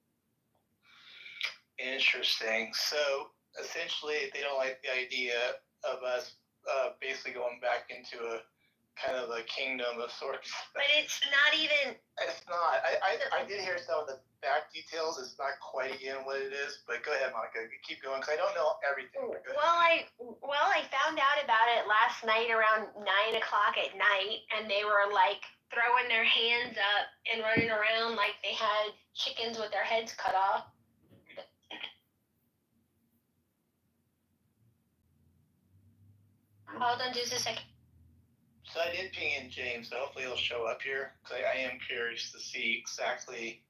Interesting. So essentially, they don't like the idea of us basically going back into a kind of a kingdom of sorts. But it's not even. It's not. I did hear some of the back details. It's not quite again what it is. But go ahead, Monica. Keep going because I don't know everything. Well, I found out about it last night around 9 o'clock at night, and they were like throwing their hands up and running around like they had chickens with their heads cut off. Hold on just a second. So I did ping in James, so hopefully he'll show up here because I am curious to see exactly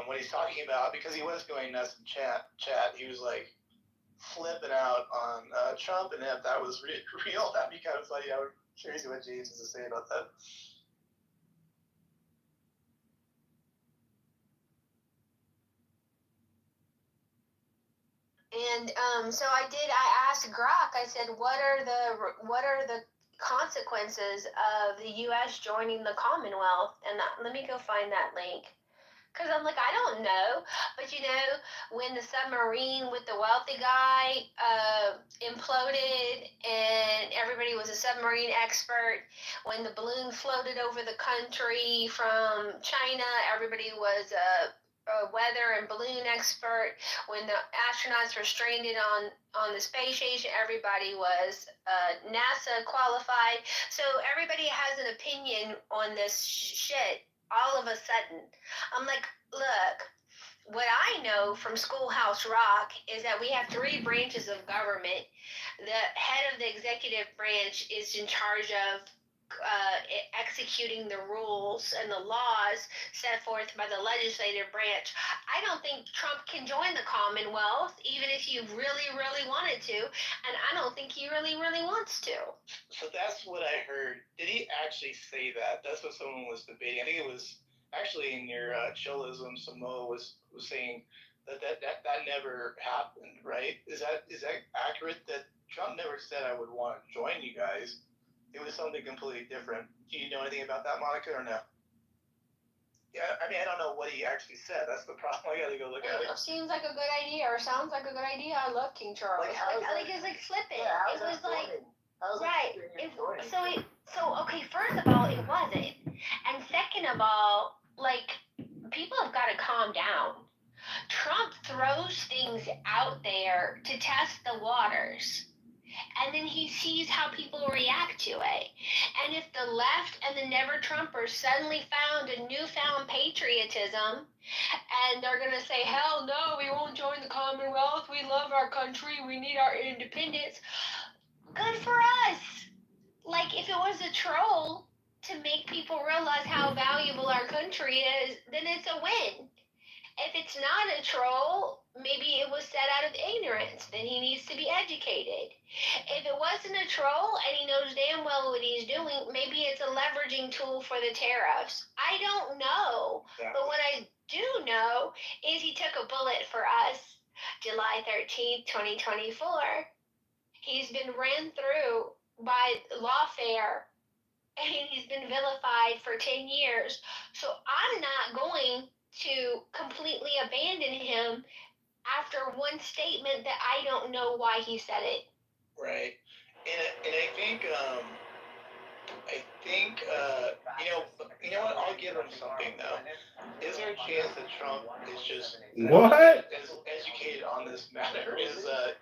what he's talking about because he was going nuts in chat. He was like flipping out on Trump, and if that was real, that'd be kind of funny. I was curious what James has to say about that. And so I asked Grok, I said, what are the consequences of the U.S. joining the Commonwealth? And let me go find that link. Because I'm like, I don't know. But you know, when the submarine with the wealthy guy imploded and everybody was a submarine expert, when the balloon floated over the country from China, everybody was a weather and balloon expert. When the astronauts were stranded on the space station, everybody was NASA qualified. So everybody has an opinion on this shit all of a sudden. I'm like, look, what I know from Schoolhouse Rock is that we have 3 branches of government. The head of the executive branch is in charge of executing the rules and the laws set forth by the legislative branch. I don't think Trump can join the Commonwealth, even if he really, really wanted to, and I don't think he really, really wants to. So that's what I heard. Did he actually say that? That's what someone was debating. I think it was actually in your chillism. Samoa was saying that never happened, right? Is that accurate? That Trump never said I would want to join you guys. It was something completely different. Do you know anything about that, Monica, or no? Yeah, I mean, I don't know what he actually said. That's the problem. I gotta go look at it. Seems like a good idea, or sounds like a good idea. I love King Charles. Like it's like flipping. Yeah, it was like right. Okay. First of all, it wasn't, and second of all, like people have got to calm down. Trump throws things out there to test the waters. And then he sees how people react to it. And if the left and the never-Trumpers suddenly found a newfound patriotism, and they're going to say, hell no, we won't join the Commonwealth, we love our country, we need our independence, good for us. Like, if it was a troll to make people realize how valuable our country is, then it's a win. If it's not a troll, maybe it was set out of ignorance. Then he needs to be educated. If it wasn't a troll and he knows damn well what he's doing, maybe it's a leveraging tool for the tariffs. I don't know. Exactly. But what I do know is he took a bullet for us July 13th, 2024. He's been ran through by lawfare and he's been vilified for 10 years. So I'm not going to completely abandon him after one statement that I don't know why he said it. Right. And I think you know what? I'll give him something though. Is there a chance that Trump is just as educated on this matter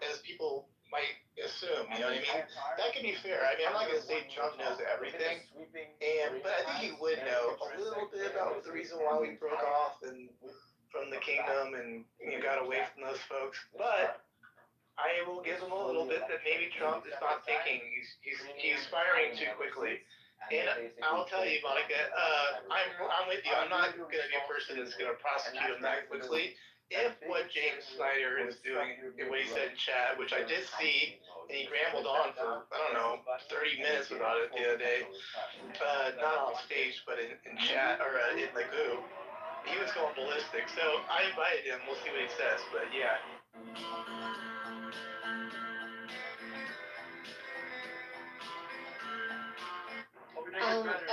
as people might assume? You know what I mean? That could be fair. I mean, I'm not going to say Trump knows everything, but I think he would know a little bit about the reason why we broke off and from the kingdom and got away from those folks. But I will give him a little bit that maybe Trump is not thinking. He's firing too quickly. And I'll tell you, Monica, I'm with you. I'm not going to be a person that's going to prosecute him that quickly. If what James Snyder is doing, what he said in chat, which I did see, and he rambled on for, 30 minutes about it the other day, not on stage, but in chat, or in the goo, he was going ballistic. So I invited him. We'll see what he says, but yeah.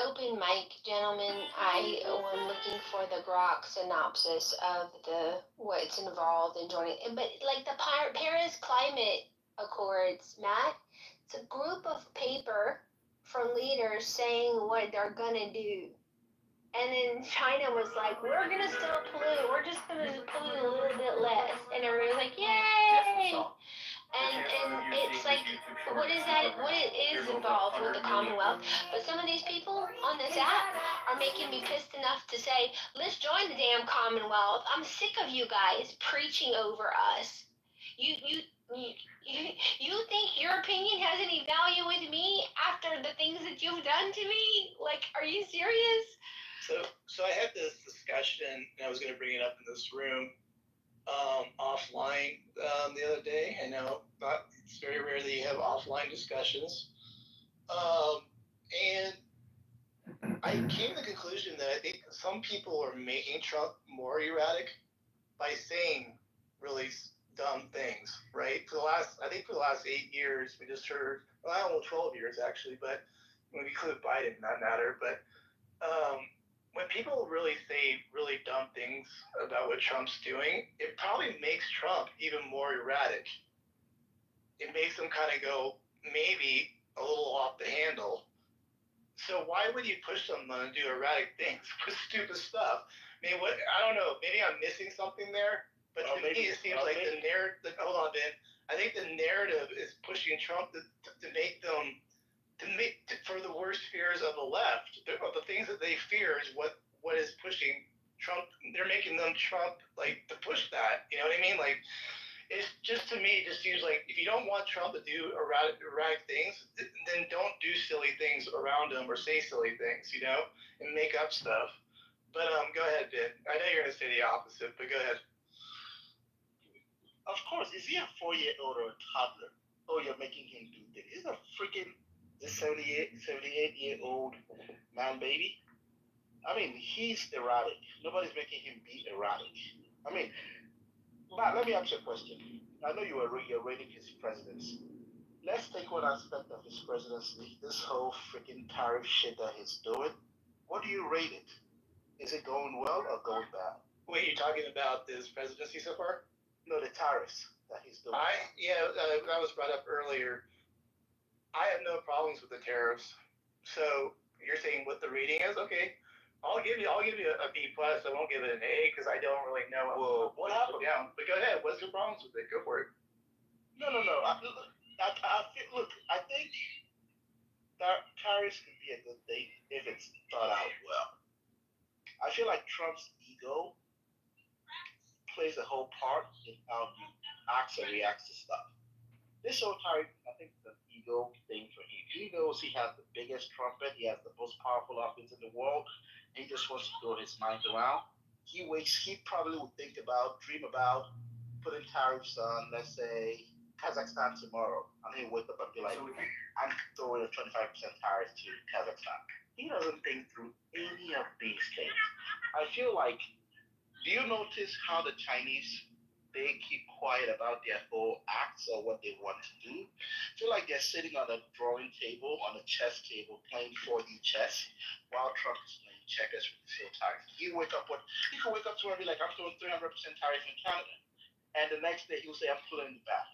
Open mic, gentlemen. I am looking for the Grok synopsis of what's involved in joining. But like the Paris Climate Accords, Matt, it's a group of paper from leaders saying what they're gonna do. And then China was like, we're gonna still pollute. We're just gonna pollute a little bit less. And everybody's like, yay! And it's like, what is that? What is involved with the Commonwealth? But some of these people on this app are making me pissed enough to say, let's join the damn Commonwealth. I'm sick of you guys preaching over us. You think your opinion has any value with me after the things that you've done to me? Like, are you serious? So I had this discussion, and I was going to bring it up in this room offline the other day. I know it's very rare that you have offline discussions. And I came to the conclusion that I think some people are making Trump more erratic by saying really dumb things, right? For the last 8 years, we just heard, well, I don't know, 12 years actually, but when we include Biden, not matter, but when people really say really dumb things about what Trump's doing, it probably makes Trump even more erratic. It makes him kind of go maybe a little off the handle. So why would you push someone to do erratic things for stupid stuff? I mean, what? I don't know. Maybe I'm missing something there. But to me, it seems like the narrative. Hold on, Ben. I think the narrative is pushing Trump to make them for the worst fears of the left. The things that they fear is what is pushing Trump. They're making them Trump like to push that. You know what I mean? Like. It's just to me, it just seems like if you don't want Trump to do erratic things, then don't do silly things around him or say silly things, you know, and make up stuff. But go ahead, Ben. I know you're gonna say the opposite, but go ahead. Of course, is he a 4-year-old or a toddler? Oh, you're making him do things. He's a freaking 78-year-old man baby. I mean, he's erratic. Nobody's making him be erratic. I mean. Matt, let me ask you a question. I know you're rating his presidency. Let's take one aspect of his presidency, this whole freaking tariff shit that he's doing. What do you rate it? Is it going well or going bad? Wait, you're talking about this presidency so far? No, the tariffs that he's doing. That was brought up earlier. I have no problems with the tariffs. So you're saying what the rating is? Okay. I'll give you a B plus. I won't give it an A because I don't really know what happened. Down. But go ahead. What's your problems with it? Go for it. No. I think that tariffs can be a good thing if it's thought out well. I feel like Trump's ego plays a whole part in how he acts and reacts to stuff. This whole tariff, I think, is an ego thing for him. He knows he has the biggest trumpet. He has the most powerful office in the world. He just wants to throw his mind around. He probably would dream about putting tariffs on, let's say, Kazakhstan tomorrow. And he'll wake up and be like, I'm throwing a 25% tariff to Kazakhstan. He doesn't think through any of these things. I feel like, do you notice how the Chinese, they keep quiet about their whole acts or what they want to do? I feel like they're sitting on a drawing table, on a chess table, playing 4D chess, while Trump is playing checkers with his tariff. He could wake up to and be like, I'm throwing 300% tariff in Canada. And the next day he'll say, I'm pulling it back.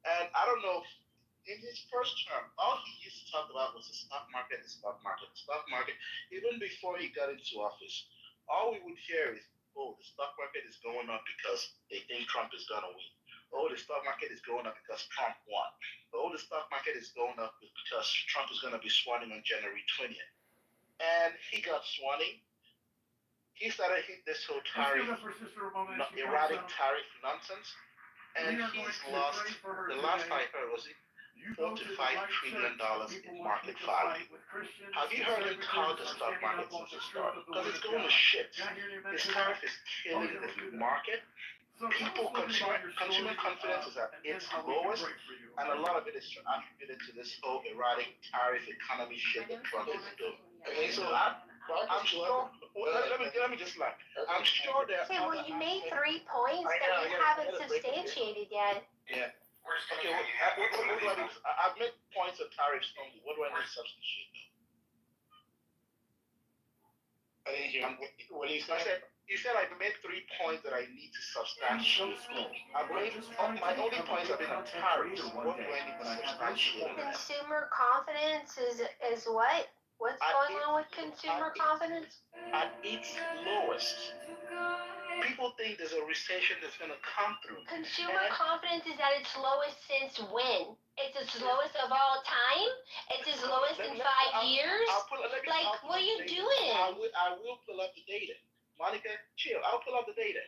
And I don't know, in his first term, all he used to talk about was the stock market. Even before he got into office, all we would hear is, oh, the stock market is going up because they think Trump is going to win. Oh, the stock market is going up because Trump won. Oh, the stock market is going up because Trump is going to be sworn in on January 20th. And he got sworn in. He started hitting this whole tariff, erratic tariff nonsense. And he's lost, the last I heard was $4 to $5 trillion in market value. Have you heard him tout the stock market since it started? Because it's going to shit. His tariff is killing the market. Consumer confidence is at its lowest, and a lot of it is attributed to this whole erratic tariff economy shit that Trump is doing. Okay, so I'm sure. Let me just laugh. I'm sure that. Hey, well, you made 3 points that you haven't substantiated yet. Yeah. Okay. I've made points of tariffs only. What do I need to substantiate? I didn't hear. What do you say? You said I made 3 points that I need to substantiate. My only points have been on tariffs. What do I need to substantiate? Consumer confidence is what? What's going on with consumer confidence? At its lowest. People think there's a recession that's going to come through. Consumer confidence is at its lowest since when? It's its lowest of all time? It's its lowest in 5 years? What are you doing? I will pull up the data. Monica, chill. I'll pull up the data.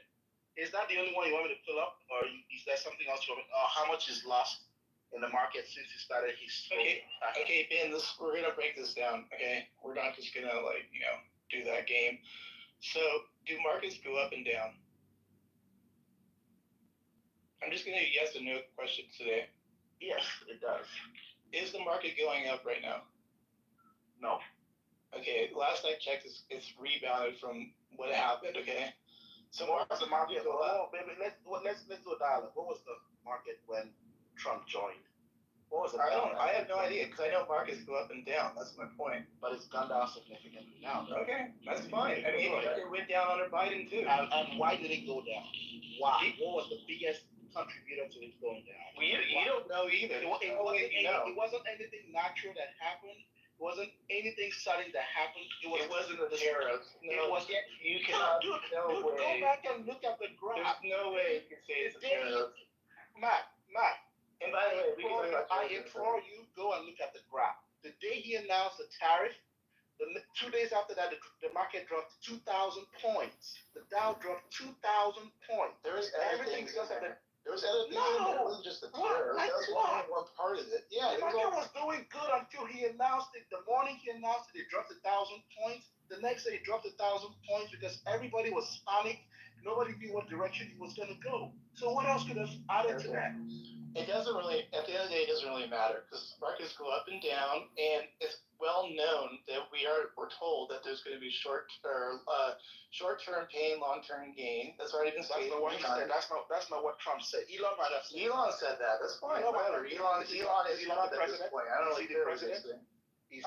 Is that the only one you want me to pull up? Or is there something else you want me to how much is lost in the market since he started his Okay, Ben, we're going to break this down, okay? We're not just going to, do that game. So, do markets go up and down? I'm just going to do yes or no questions today. Yes, it does. Is the market going up right now? No. Okay, last I checked, it's rebounded from what happened, okay? So what was the market? Oh, baby, let's do a dialogue. What was the market when Trump joined? What was it? I have no idea because I know markets go up and down. That's my point. But it's gone down significantly now. Right? Okay, that's fine. I mean, it went down under Biden too. And why did it go down? Why? What was the biggest contributor to it going down? Well, you don't know either. It wasn't anything natural that happened. It wasn't anything sudden that happened. It wasn't the tariffs. No, it was. You cannot. Dude, No way. go back and look at the graph. There's no way you can say it's the tariffs. Matt. And by the way, I implore you, go and look at the graph. The day he announced the tariff, 2 days after that, the market dropped 2,000 points. The Dow dropped 2,000 points. There's everything because of the. There was other things in there. It wasn't just the tariff. That was only one part of it. Yeah, the market was doing good until he announced it. The morning he announced it, it dropped 1,000 points. The next day, it dropped 1,000 points because everybody was panicked. Nobody knew what direction he was going to go. So what else could have added to that? It doesn't really, at the end of the day, it doesn't really matter because markets go up and down, and it's well known that we're told that there's going to be short-term pain, long-term gain. That's already been stated. That's not what he said. That's not what Trump said. Elon might have said. Elon said that. That's fine. Whatever. Elon is not the president. I don't really care. I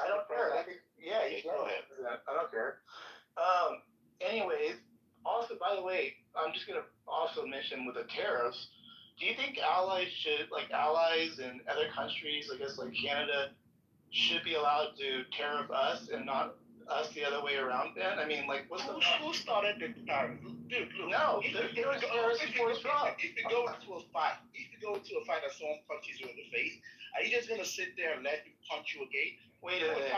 don't care. Yeah, you go ahead. I don't care. Anyways, also, by the way, I'm just going to also mention with the tariffs. Do you think allies in other countries, I guess like Canada, should be allowed to tariff us and not us the other way around then? I mean, like, what's who started the tariff? Dude, look. No, there was tariffs before Trump. If you go into a fight and someone punches you in the face, are you just going to sit there and let him punch you again? Wait a minute.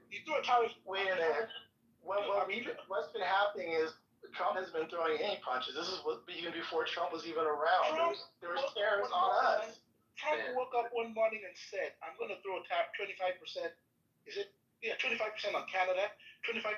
You do a tariff. Wait a minute. What's been happening is Trump has been throwing any punches. This is even before Trump was even around. There was tariffs on us. Trump woke up one morning and said, I'm going to throw a tariff 25%. Is it? Yeah, 25% on Canada, 25%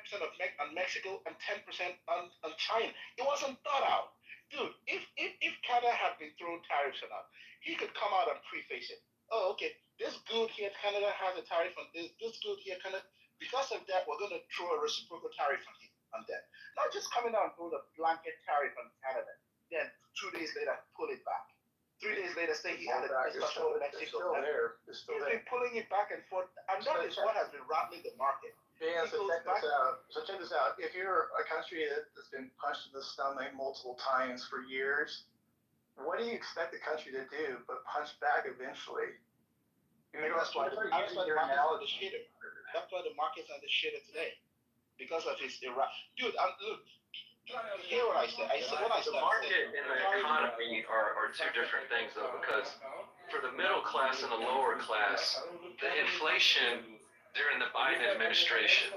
on Mexico, and 10% on China. It wasn't thought out. Dude, if Canada had been throwing tariffs on us, he could come out and preface it. Oh, okay, this good here, Canada has a tariff on this good here, Canada. Because of that, we're going to throw a reciprocal tariff on that. Not just coming out and throwing a blanket tariff on Canada, then 2 days later, pull it back. 3 days later, say he had a discussion with Mexico. It's still there. He's been pulling it back and forth, and that is what has been rattling the market. Yeah, so check this out. If you're a country that's been punched in the stomach multiple times for years, what do you expect the country to do but punch back eventually? That's why the market's on the shitter. That's why the market's on the shitter today. Because of his dude, look, hear what I said. The market and the economy are two different things, though, because for the middle class and the lower class, the inflation during the Biden administration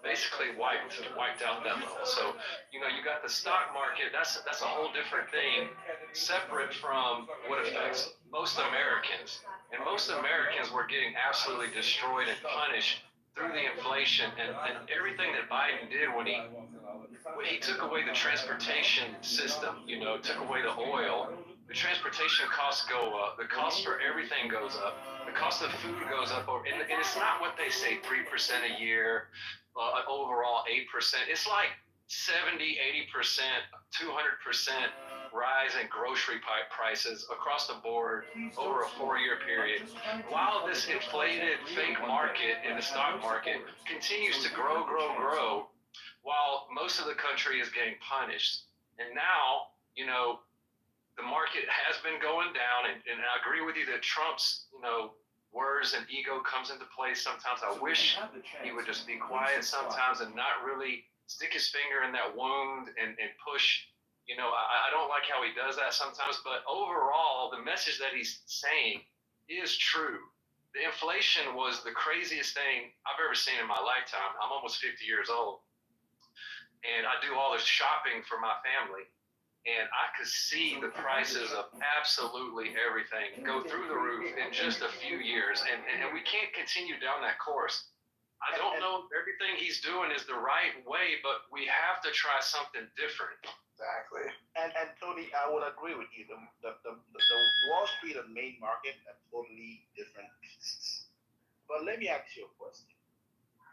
basically wiped out that level. So, you got the stock market, that's a whole different thing, separate from what affects most Americans. And most Americans were getting absolutely destroyed and punished through the inflation and everything that Biden did when he took away the transportation system, took away the oil, the transportation costs go up, the cost for everything goes up, the cost of food goes up, and it's not what they say, 3% a year, overall 8%. It's like 70, 80%, 200% rise in grocery prices across the board over a 4-year period, while this inflated fake market in the stock market continues to grow, while most of the country is getting punished. And now, the market has been going down, and I agree with you that Trump's, words and ego comes into play. Sometimes I wish he would just be quiet sometimes and not really stick his finger in that wound and push. I don't like how he does that sometimes, but overall, the message that he's saying is true. The inflation was the craziest thing I've ever seen in my lifetime. I'm almost 50 years old, and I do all this shopping for my family, and I could see the prices of absolutely everything go through the roof in just a few years, and we can't continue down that course. I don't know if everything he's doing is the right way, but we have to try something different. Exactly. And Tony, I would agree with you. The Wall Street and main market are totally different beasts. But let me ask you a question.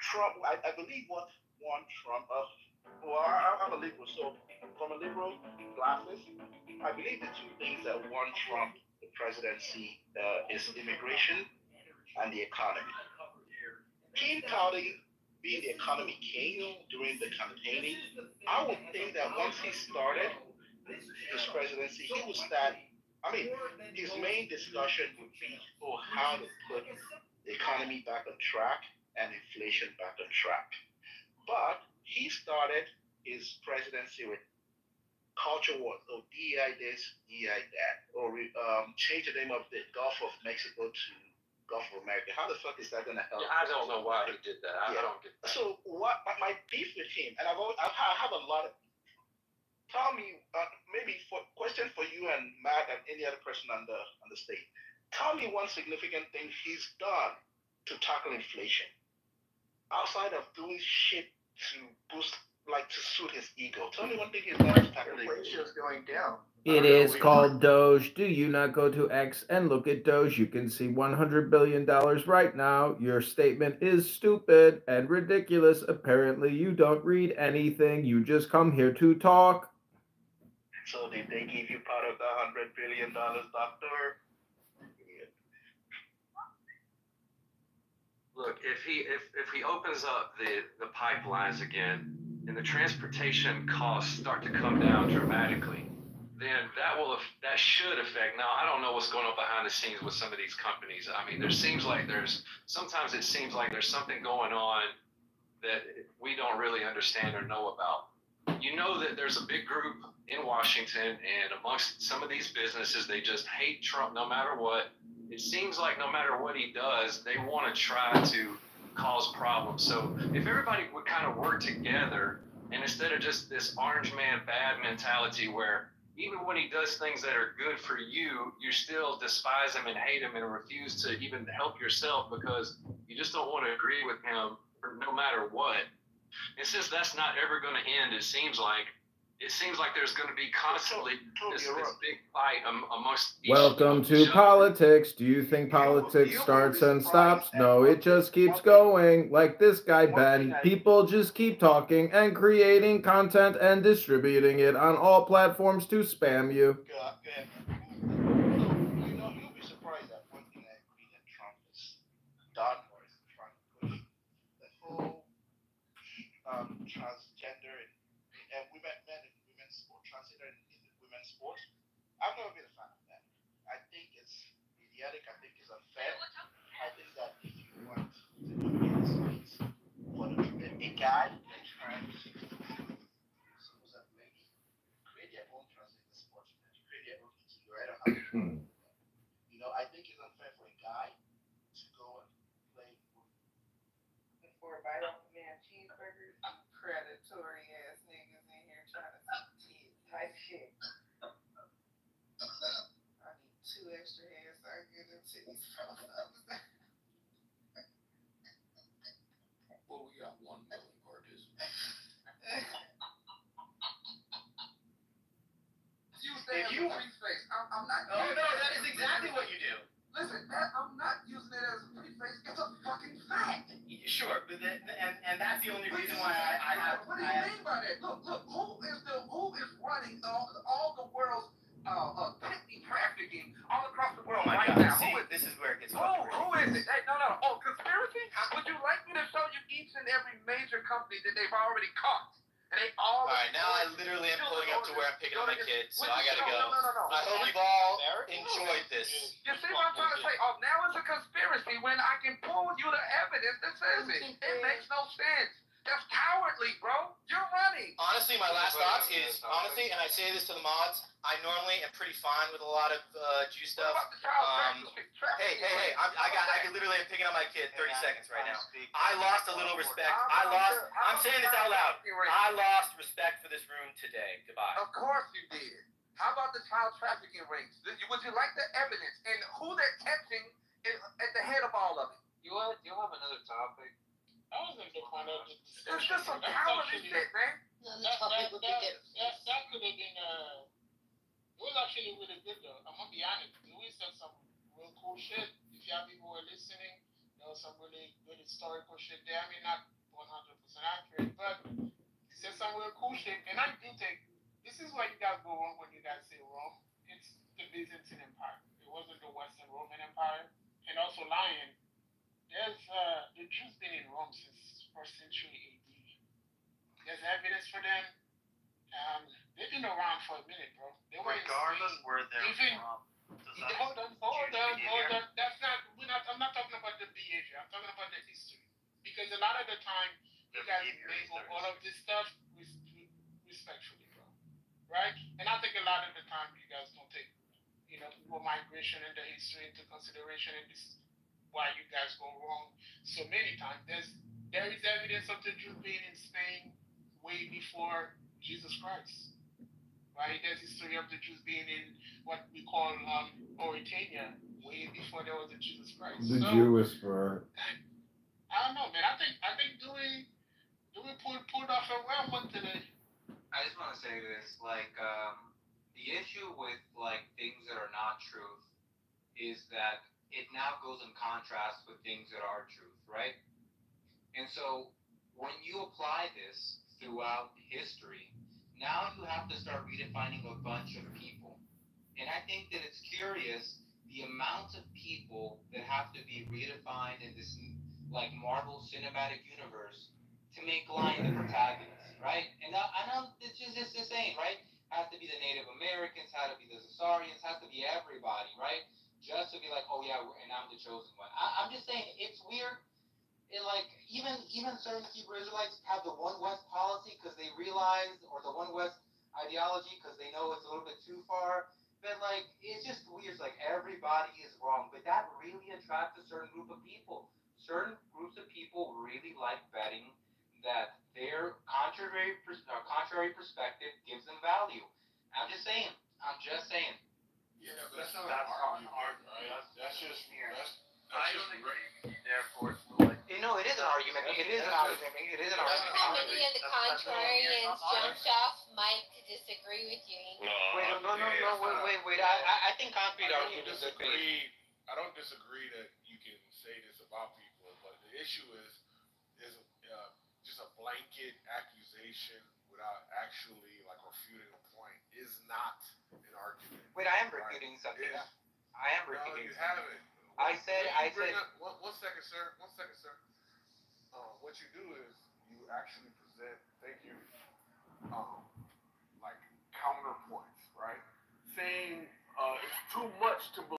Trump, I believe what won Trump, I'm a liberal, so from a liberal glasses, I believe the two things that won Trump the presidency is immigration and the economy. Him touting being the economy king during the campaigning, I would think that once he started his presidency, he would start. I mean, his main discussion would be how to put the economy back on track and inflation back on track. But he started his presidency with culture wars. Oh, DEI this, DEI that, or change the name of the Gulf of Mexico to Gulf of America. How the fuck is that going to help? Yeah, I don't know why he did that. I don't get that. So what my beef with him, and I have a lot of. Tell me, maybe question for you and Matt and any other person on the stage. Tell me one significant thing he's done to tackle inflation, outside of doing shit to boost, like to suit his ego. Tell me one thing he's done to tackle inflation. Inflation's going down. It is called Doge. Do you not go to X and look at Doge? You can see $100 billion right now. Your statement is stupid and ridiculous. Apparently, you don't read anything. You just come here to talk. So did they give you part of the $100 billion, doctor? Look, if he opens up the pipelines again and the transportation costs start to come down dramatically, then that should affect. Now, I don't know what's going on behind the scenes with some of these companies. I mean, sometimes it seems like there's something going on that we don't really understand or know about. You know that there's a big group in Washington, and amongst some of these businesses, they just hate Trump no matter what. It seems like no matter what he does, they want to try to cause problems. So if everybody would kind of work together, and instead of just this orange man bad mentality where even when he does things that are good for you, you still despise him and hate him and refuse to even help yourself because you just don't want to agree with him no matter what. And since that's not ever going to end, it seems like there's going to be constantly this big fight amongst each Welcome to politics. Do you think politics starts and stops? No, it just keeps going. Like this guy, Ben. People just keep talking and creating content and distributing it on all platforms to spam you. You'll be surprised at one thing I agree that Trump is done or is trying to push. The whole transgender and men and women's sport, transgender in women's sports. I've never been a fan of that. I think it's idiotic. I think it's unfair. I think that if you want to create space for a guy and trans supposed lady, create their own transgender sports, create their own ETU. I don't know. You know, I think it's unfair for a guy to go and play For a bite off a man cheeseburgers, predatory ass niggas in here trying to see type shit. I need 2 extra hands so I can get them titties from Well, we got 1 million participants. If you preface, I'm not. Oh no, that is exactly what you do. Listen, I'm not using it as a preface. It's a fucking fact. Sure, but and that's the only reason why I have. What do you mean by that? Look, who is running all the world's petty trafficking all across the world right now? See, this is where it gets. Who is it? Hey, no. Oh, conspiracy? Would you like me to show you each and every major company that they've already caught? And they all. Alright, now I literally am pulling up to where I'm picking up my kids, so I gotta go. No. I hope you've all enjoyed this. You see what I'm trying to say? Oh, now it's a conspiracy when I can pull you the evidence that says it. It makes no sense. That's cowardly, bro. You're running. Honestly, my last thoughts is, and I say this to the mods, I normally am pretty fine with a lot of Jew stuff. Hey, I can literally am picking up my kid 30 seconds right now. I lost a little respect. I'm saying this out loud. I lost respect for this room today. Goodbye. Of course you did. How about the child trafficking rings? Would you like the evidence? And who they're catching is at the head of all of it? You'll have another topic. I was going to find out. It's just some cowardly shit, man. That could have been, it was actually really good though. I'm going to be honest. Louis said some real cool shit. If y'all people were listening, there was some really good historical shit there. I mean, not 100% accurate, but he said some real cool shit. And I do think, this is where you guys go wrong when you guys say wrong. It's the Byzantine Empire. It wasn't the Western Roman Empire, and also lying. There's the Jews been in Rome since first century AD. There's evidence for them. They've been around for a minute, bro. They were Regardless where they're even, from. Hold on. That's not. I'm not talking about the behavior. I'm talking about the history. Because a lot of the time, you guys label all of this stuff respectfully, bro. Right? And I think a lot of the time, you guys don't take, people migration and the history into consideration, and this is why you guys go wrong so many times. There is evidence of the Jews being in Spain way before Jesus Christ. Right? There's history of the Jews being in what we call Mauritania way before there was a Jesus Christ. The Jew whisperer. I don't know, man. I think Dewey pulled off a well one today. I just want to say this, the issue with things that are not truth is that it now goes in contrast with things that are truth, right? And so when you apply this throughout history, now you have to start redefining a bunch of people. And I think that it's curious the amount of people that have to be redefined in this Marvel Cinematic Universe to make Lion the protagonist, right? And I know it's just insane, right? Has to be the Native Americans, has to be the Zasarians, has to be everybody, right? Just to be like, oh yeah, and I'm the chosen one. I'm just saying, it's weird. And even certain Hebrew Israelites have the One West policy because they realize, or the One West ideology because they know it's a little bit too far. But it's just weird. It's everybody is wrong, but that really attracts a certain group of people. Certain groups of people really like betting that their contrary perspective gives them value. I'm just saying. Yeah, but that's not an argument, right? That's just I don't agree. Therefore, it's it is an argument. It is an argument. How many of the contrarians jumped off Mike to disagree with you? Wait. I think concrete argument is I don't disagree that you can say this about people, but the issue is just a blanket accusation without actually refuting a point is not an argument. Wait, I am refuting something. I am refuting. No, you haven't. I said. One second, sir. What you do is you actually present. Thank you. Counterpoints, right? Saying it's too much to believe.